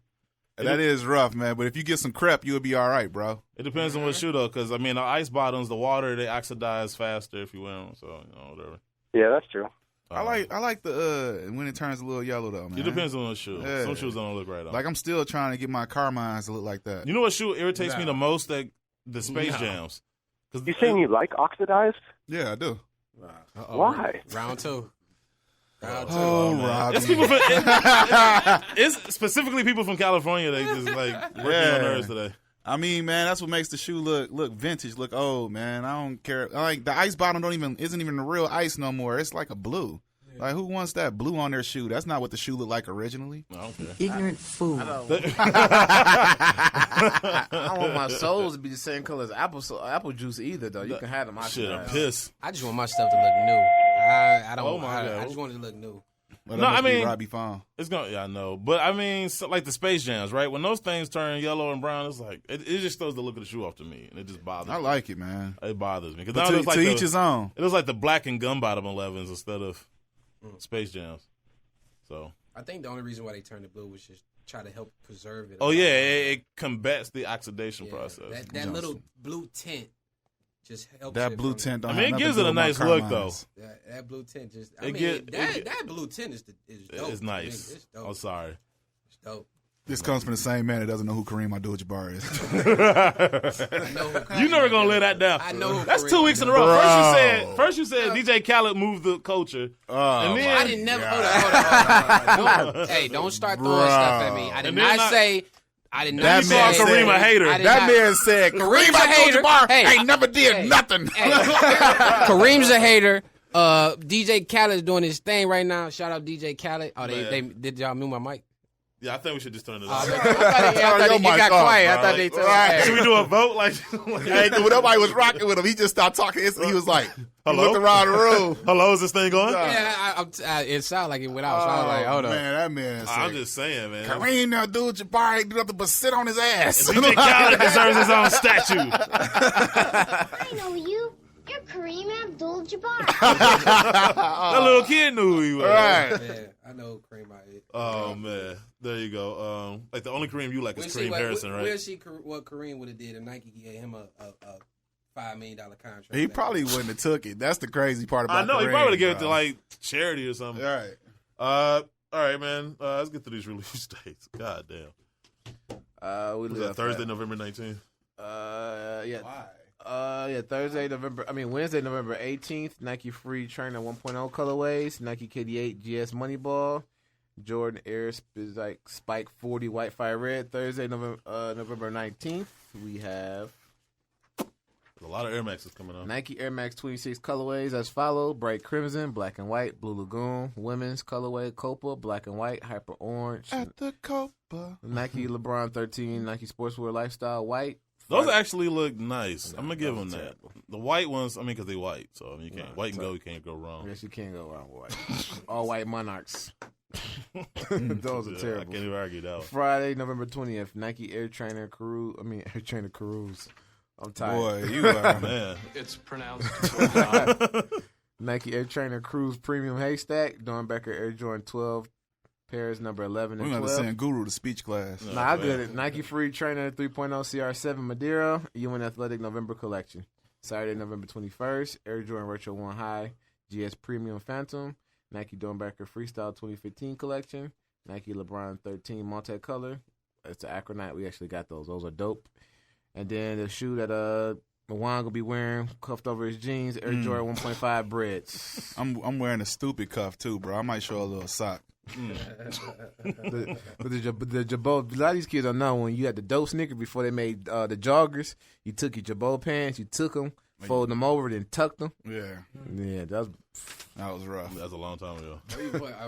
That is rough, man. But if you get some crepe, you'll be all right, bro. It depends on what shoe, though, because, I mean, the ice bottoms, the water, they oxidize faster if you wear them, so, whatever. Yeah, that's true. I like the when it turns a little yellow, though, man. It depends on the shoe. Yeah. Some shoes don't look right on. Like, I'm still trying to get my Carmines to look like that. You know what shoe irritates me the most? The Space Jams. You saying you like oxidized? Yeah, I do. Why? Round two. Oh, Robbie. It's people it's specifically people from California that just like working on nerves today. I mean, man, that's what makes the shoe look vintage, look old, man. I don't care. Like the ice bottom isn't even the real ice no more. It's like a blue. Yeah. Like who wants that blue on their shoe? That's not what the shoe looked like originally. I don't care. Ignorant fool. I don't want my soles to be the same color as apple juice either, though. You can have them. Shit, I'm pissed. I just want my stuff to look new. I don't. Oh my God. I just want it to look new. Well, no, I mean, Robbie Fawn. It's gonna. Yeah, I know, but I mean, like the Space Jams, right? When those things turn yellow and brown, it's like it just throws the look of the shoe off to me, and it just bothers me. I like it, man. It bothers me because to each his own. It was like the black and gum bottom 11s instead of Space Jams. So I think the only reason why they turned it blue was just try to help preserve it. Oh yeah, it combats the oxidation process. That little blue tint. Just helps that blue tint. I mean, it gives it a nice look, though. That blue tint just. That blue tint is dope. It's nice. It's dope. I'm sorry. It's dope. This comes from the same man that doesn't know who Kareem Abdul-Jabbar is. You never gonna lay that down. I know. That's 2 weeks in a row. First you said DJ Khaled moved the culture, and then I didn't never. Hold on. Hey, don't start throwing stuff at me. I did not say. I did not say Kareem a hater. That man said Kareem Abdul-Jabbar ain't never did nothing. Kareem's a hater. DJ Khaled's doing his thing right now. Shout out DJ Khaled. Oh, they did y'all mute my mic? Yeah, I think we should just turn it off. I thought it got quiet. I thought they turned it. Should we do a vote? Like, hey, when nobody was rocking with him, he just stopped talking. He was like, hello? He looked around the room. Hello, is this thing going? Yeah, it sounded like it went out. So I was like, hold on. Man, that man said, I'm just saying, man. Kareem Abdul-Jabbar ain't do nothing but sit on his ass. DJ Khaled deserves his own statue. I know you. You're Kareem Abdul-Jabbar. That little kid knew who he was. Right. Yeah, I know Kareem. Oh, man. There you go. Like the only Kareem you like is Kareem Harrison, right? We'll see what Kareem would have did if Nike gave him a $5 million contract. He probably wouldn't have took it. That's the crazy part about Kareem. I know. He probably would have given it to like charity or something. All right. All right, man. Let's get to these release dates. God damn. Was that Thursday, November 19th? Yeah. Why? Wednesday, November 18th, Nike Free Trainer 1.0 colorways, Nike KD8 GS Moneyball, Jordan Air Spike 40 White Fire Red. Thursday, November 19th, we have a lot of Air Maxes coming out. Nike Air Max 26 colorways as follow: Bright Crimson, Black and White, Blue Lagoon, Women's colorway Copa, Black and White, Hyper Orange. At the Copa. Nike LeBron 13, Nike Sportswear Lifestyle White. Those actually look nice. I'm gonna give them that. The white ones, because they white, so you can't white and gold. You can't go wrong. Yes, you can't go wrong with white. All white Monarchs. Those are terrible. I can't even argue that one. Friday, November 20th, Nike Air Trainer Cruise. I'm tired. Boy, you are man. It's pronounced. Nike Air Trainer Cruise Premium Haystack. Dornbecker Air Jordan 12. Pairs number 11 and 12. We're going to send Guru to speech class. Nah, I get it. Nike Free Trainer 3.0 CR7 Madeira. UN Athletic November Collection. Saturday, November 21st. Air Jordan Retro 1 High. GS Premium Phantom. Nike Dornbecker Freestyle 2015 collection, Nike LeBron 13 multicolor. It's an Acronaut. We actually got those. Those are dope. And then the shoe that Juan gonna be wearing, cuffed over his jeans, Air Jordan 1.5 Breads. I'm wearing a stupid cuff too, bro. I might show a little sock. The Jabot, a lot of these kids don't know when you had the dope sneaker before they made the joggers. You took your Jabot pants, you took them, folded them over, then tucked them. Yeah, that was rough. That's a long time ago.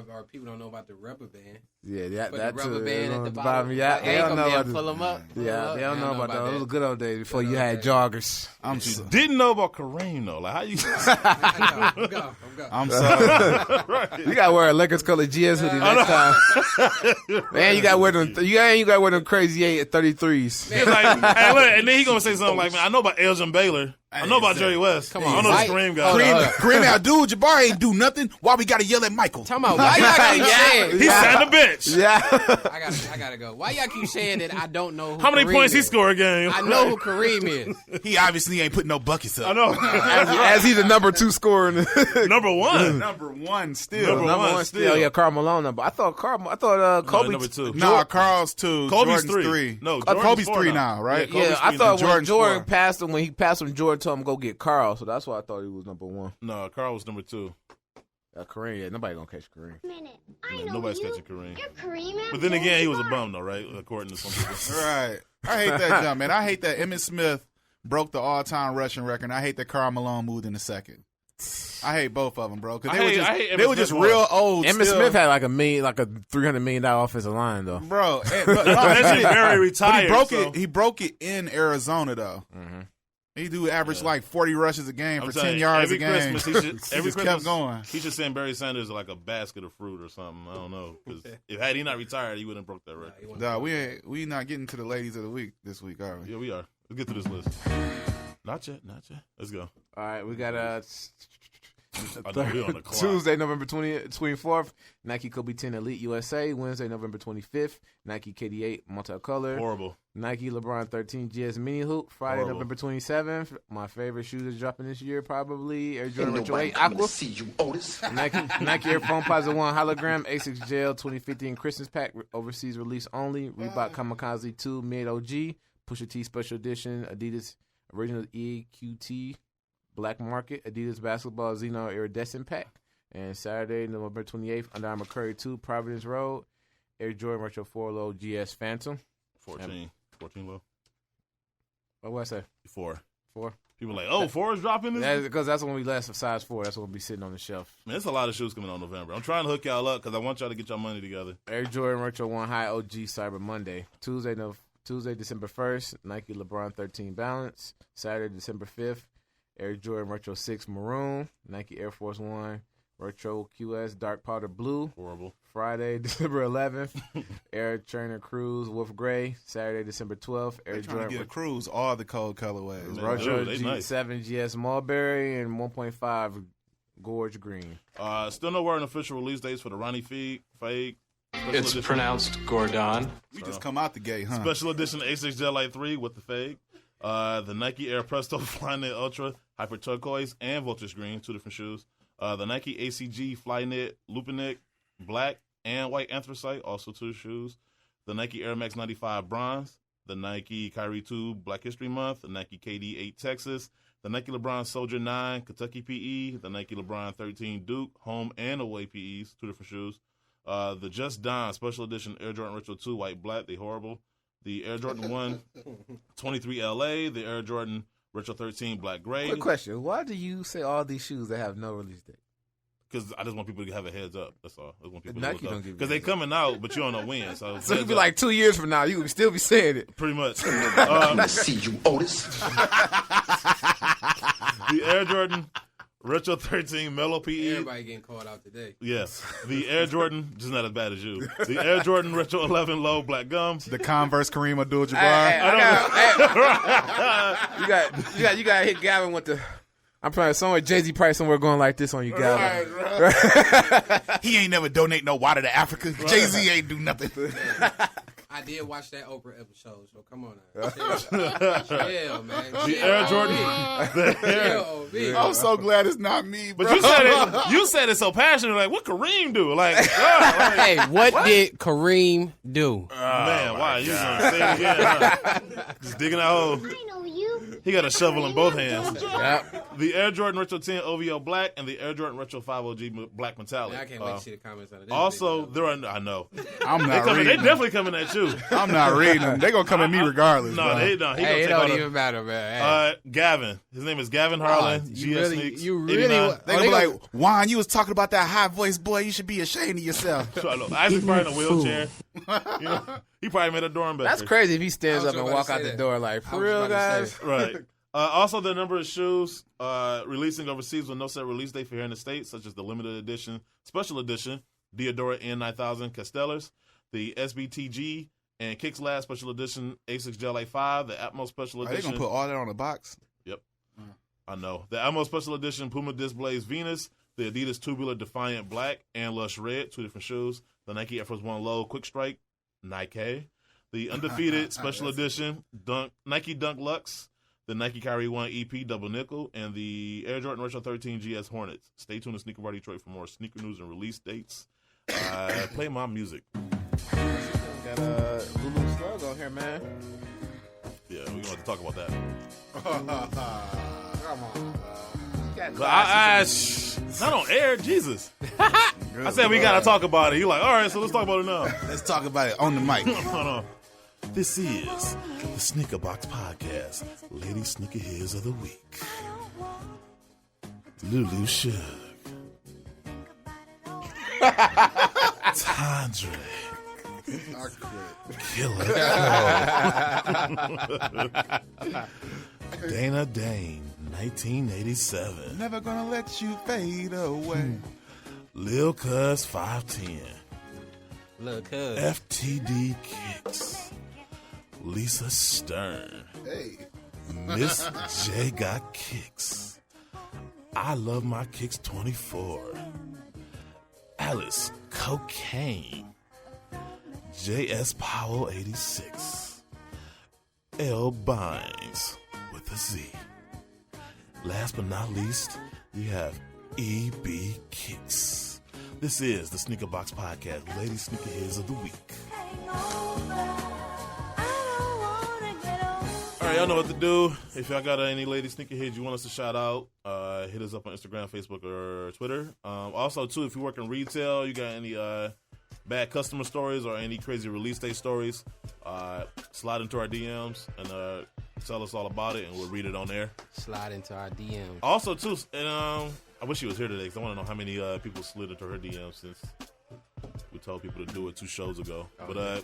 Our people don't know about the rubber band. Yeah, Put that's the rubber band at the bottom. Yeah, they don't know about pull them up. Yeah, they don't know about that. It was good old days before you had joggers. Didn't know about Kareem though. Like how you? I'm sorry. Right. You gotta wear a Lakers color GS hoodie next time. Man, you gotta wear them. You gotta wear them crazy 33s. Like, hey, look, and then he gonna say something like, "Man, I know about Elgin Baylor. I know about Jerry West. Come on, I know the Kareem guy. Kareem Abdul-Jabbar ain't do nothing. Why we gotta yell at Michael? Talking about why y'all keep saying he sat on the bench. Yeah, I gotta go. Why y'all keep saying that I don't know who how many Kareem points is? he scored a game? I know who Kareem is. He obviously ain't putting no buckets up. I know. as he's the number 2 scorer. Number one. Number one still. Number one still. Yeah, Karl Malone number. I thought Kobe number 2. No, Carl's 2. Kobe's Jordan's 3. No, Kobe's 3 now. now, right? Yeah, I thought when Jordan 4. passed him, when he passed him, Jordan told him go get Karl. So that's why I thought he was number 1. No, Carl was number 2. Kareem, yeah, nobody gonna catch Kareem. Nobody's catching Kareem. You're Kareem But then again, he was a bum though, right? According to some people. Right. I hate that jump, man. I hate that Emmitt Smith broke the all-time rushing record. And I hate that Karl Malone moved in the second. I hate both of them, bro. Because they were just real old. Emmitt Smith had like a $300 million offensive line though, bro. Very retired. But he broke it in Arizona though. Mm-hmm. He do average like 40 rushes a game for 10 yards a game. Every Christmas, kept going. He should send Barry Sanders like a basket of fruit or something. I don't know, because had he not retired, he wouldn't have broke that record. Nah, we not getting to the ladies of the week this week, are we? Yeah, we are. Let's get to this list. Not yet. Let's go. All right, we got on the clock. Tuesday, November 24th, Nike Kobe 10 Elite USA. Wednesday, November 25th, Nike KD8 multicolor. Horrible. Nike LeBron 13 GS Mini Hoop. Friday, Horrible. November 27th. My favorite shoe that's dropping this year, probably Air Jordan Retro 8 Aqua. Aqua. See you, Otis. Nike Air Foam Posite 1 Hologram. Asics Gel 2015 Christmas Pack. Overseas release only. Reebok Kamikaze 2 Mid OG. Pusha T Special Edition. Adidas Original EQT. Black Market, Adidas Basketball Xeno Iridescent Pack. And Saturday, November 28th, Under Armour Curry 2, Providence Road, Air Jordan Retro 4 Low GS Phantom. 14 low. What I say? 4. People are like, 4 is dropping this? Because that's when we last for size 4. That's when we'll be sitting on the shelf. Man, there's a lot of shoes coming out in November. I'm trying to hook y'all up because I want y'all to get your money together. Air Jordan Retro 1 High OG Cyber Monday. Tuesday, December 1st, Nike LeBron 13 Balance. Saturday, December 5th, Air Jordan Retro 6 Maroon, Nike Air Force 1 Retro QS Dark Powder Blue. Horrible. Friday, December 11th, Air Trainer Cruise Wolf Gray. Saturday, December 12th, Air Jordan to get Cruise all the cold colorways. Retro G7 GS Mulberry and 1.5 Gorge Green. Still no word on official release dates for the Ronnie Fake. It's pronounced Gordon. We just come out the gate, huh? Special edition Asics Gel Light 3 with the fake. The Nike Air Presto Flyknit Ultra Hyper Turquoise and Voltage Green, 2 different shoes. The Nike ACG Flyknit Lupinic Black and White Anthracite, also 2 shoes. The Nike Air Max 95 Bronze. The Nike Kyrie 2 Black History Month. The Nike KD 8 Texas. The Nike LeBron Soldier 9 Kentucky PE. The Nike LeBron 13 Duke Home and Away PEs, 2 different shoes. The Just Don Special Edition Air Jordan Retro 2 White Black, they horrible. The Air Jordan 1 23 LA. The Air Jordan Retro 13 Black Gray. Quick question. Why do you say all these shoes that have no release date? Because I just want people to have a heads up. That's all. I want people Nike to don't give because they coming out, but you don't know when. So it'll be like 2 years from now. You can still be saying it. Pretty much. See you, Otis. The Air Jordan Retro 13 Mellow PE. Everybody getting called out today. Yes. The Air Jordan, just not as bad as you. The Air Jordan Retro 11 Low Black Gums. The Converse Kareem Abdul-Jabbar. You got to hit Gavin with the. I'm probably somewhere Jay-Z probably somewhere going like this on you, Gavin. Right. He ain't never donate no water to Africa. Jay-Z ain't do nothing. did watch that Oprah episode, so come on now. Chill, man. The Air Jordan. I'm so glad it's not me, bro. But you said it so passionate. Like, what Kareem do? Like, hey, what did Kareem do? Man, why? You gonna say it again? Huh? Just digging a hole. I know you. He got a shovel in both hands. Yep. The Air Jordan Retro 10 OVO Black and the Air Jordan Retro 5 OG Black Metallic. Man, I can't wait to see the comments on it. Also, there are. I know. I'm not reading. They definitely coming at you. I'm not reading them. They gonna come at me regardless. No, they don't. It don't even matter, man. Gavin. His name is Gavin Harlan. GS Sneaks. You really? They gonna be like, Juan, you was talking about that high voice, boy. You should be ashamed of yourself. Isaac probably in a wheelchair. You know, he probably made a Dornbecker. That's crazy if he stands up and walk out the door like, for real, guys. Right. Also, the number of shoes releasing overseas with no set release date for here in the States, such as the limited edition, special edition, Diodora N9000 Castellers, the SBTG and Kicks Lab special edition ASICS Gel A5, the Atmos special edition. Are they going to put all that on the box? Yep. I know. The Atmos special edition Puma Disc Blaze Venus, the Adidas Tubular Defiant Black and Lush Red, 2 different shoes, the Nike Air Force One Low Quick Strike, Nike, the Undefeated special edition Nike Dunk Luxe, the Nike Kyrie 1 EP Double Nickel, and the Air Jordan Retro 13 GS Hornets. Stay tuned to Sneaker Bar Detroit for more sneaker news and release dates. Play my music. Got a Lulu Slug on here, man. Yeah, we're going to have to talk about that. Come on. Not on air, Jesus. I said we got to talk about it. You're like, all right, so let's talk about it now. Let's talk about it on the mic. Hold on. This is the Sneaker Box Podcast, Lady Sneakerheads of the Week. Lulu Shug. Tandre. Killer Crow. Dana Dane, 1987. Never gonna let you fade away. Lil Cuz 510. Lil Cuz. FTD Kicks. Lisa Stern. Hey. Miss J got kicks. I love my kicks 24. Alice Cocaine. JS Powell 86. L Bynes with a Z. Last but not least, you have EB Kicks. This is the Sneaker Box Podcast, Lady Sneakerheads of the Week. All right, y'all know what to do. If y'all got any lady sneakerheads you want us to shout out, hit us up on Instagram, Facebook, or Twitter. Also, too, if you work in retail, you got any bad customer stories or any crazy release day stories, slide into our DMs and tell us all about it, and we'll read it on there. Slide into our DMs. Also, too, and I wish she was here today because I want to know how many people slid into her DMs since we told people to do it 2 shows ago. But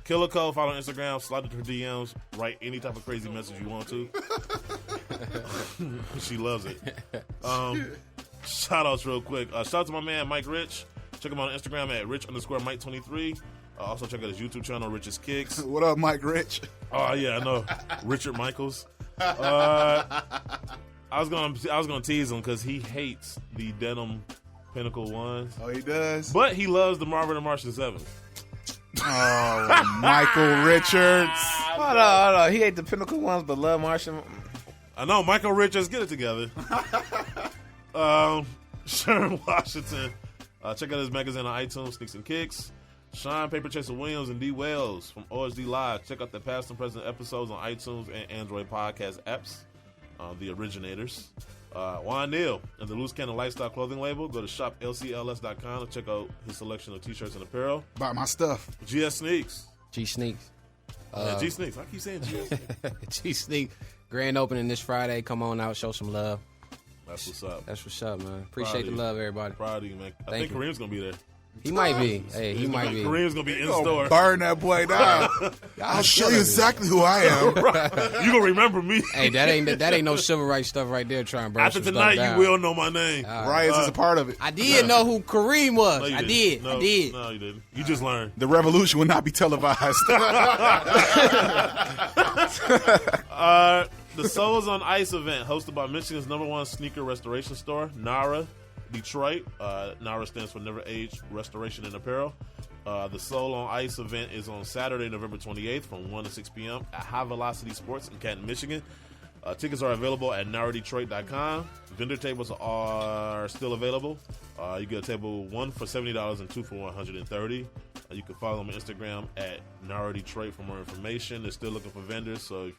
Killer Code, follow on Instagram, slide into her DMs, write any type of crazy message you want to. She loves it. Shout outs real quick. Shout out to my man Mike Rich. Check him out on Instagram at Rich_Mike23. Also check out his YouTube channel, Rich's Kicks. What up, Mike Rich? Oh yeah, I know. Richard Michaels. I was gonna tease him because he hates the denim Pinnacle ones. Oh, he does? But he loves the Marvin and Martian 7s. Oh, Michael Richards. Hold on. He ate the Pinnacle ones, but love Martian. I know, Michael Richards, get it together. Sharon Washington. Check out his magazine on iTunes, Sneaks and Kicks. Sean Paper Chaser Williams and D. Wells from OSD Live. Check out the past and present episodes on iTunes and Android podcast apps. The originators. Juan Neal and the Loose Cannon Lifestyle Clothing Label. Go to shoplcls.com to check out his selection of t-shirts and apparel. Buy my stuff. GS Sneaks. G Sneaks. G Sneaks. I keep saying GS. G Sneaks. Grand opening this Friday. Come on out. Show some love. That's what's up. That's what's up, man. Appreciate the love, everybody. Proud of you, man. I think Kareem's going to be there. He might be. Hey, he might be. Kareem's going to be in store. Burn that boy down. I'll show you exactly who I am. Right. You going to remember me. Hey, that ain't no civil rights stuff right there trying to burn After some tonight, stuff down. you will know my name. Riots is a part of it. I did know who Kareem was. No, I did. No, you didn't. You just learned. The revolution will not be televised. The Souls on Ice event hosted by Michigan's #1 sneaker restoration store, NARA, Detroit. NARA stands for Never Age Restoration and Apparel. The Soul on Ice event is on Saturday, November 28th from 1 to 6 p.m. at High Velocity Sports in Canton, Michigan. Tickets are available at NowReadyDetroit.com. Vendor tables are still available. You get a table 1 for $70 and 2 for $130. You can follow them on Instagram at NowReadyDetroit for more information. They're still looking for vendors, so if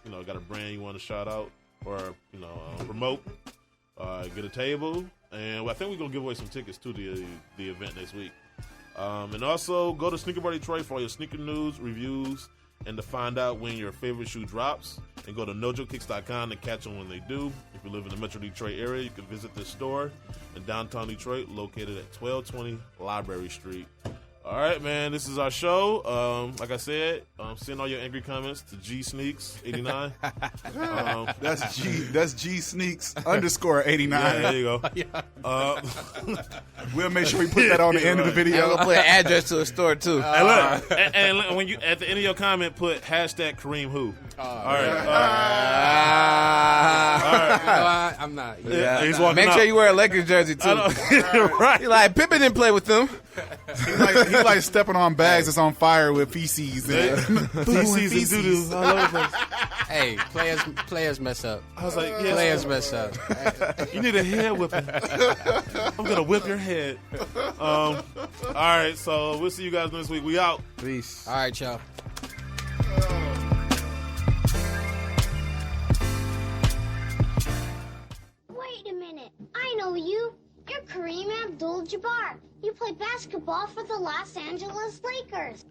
you got a brand you want to shout out or promote, get a table. And I think we're gonna give away some tickets to the event next week. And also go to Sneaker Bar Detroit for all your sneaker news, reviews, and to find out when your favorite shoe drops. And go to NoJoKicks.com to catch them when they do. If you live in the Metro Detroit area, you can visit this store in downtown Detroit, located at 1220 Library Street. All right, man, this is our show. Like I said, send all your angry comments to GSneaks89. That's GSneaks_89. Yeah, there you go. We'll make sure we put that on the end of the video. We'll put an address to a store too. And look, and when you at the end of your comment, put hashtag Kareem Who. All right. I'm not. Yeah, he's walking Make out. sure you wear a Lakers jersey too. Right. You're like Pippen didn't play with them. He like stepping on bags that's on fire with feces and feces and doo-doo all over the place. Hey, players mess up. I was like, yes. Players mess up. You need a head whipping. I'm gonna whip your head. All right, so we'll see you guys next week. We out. Peace. All right, y'all. Wait a minute. I know you. You're Kareem Abdul-Jabbar. You play basketball for the Los Angeles Lakers.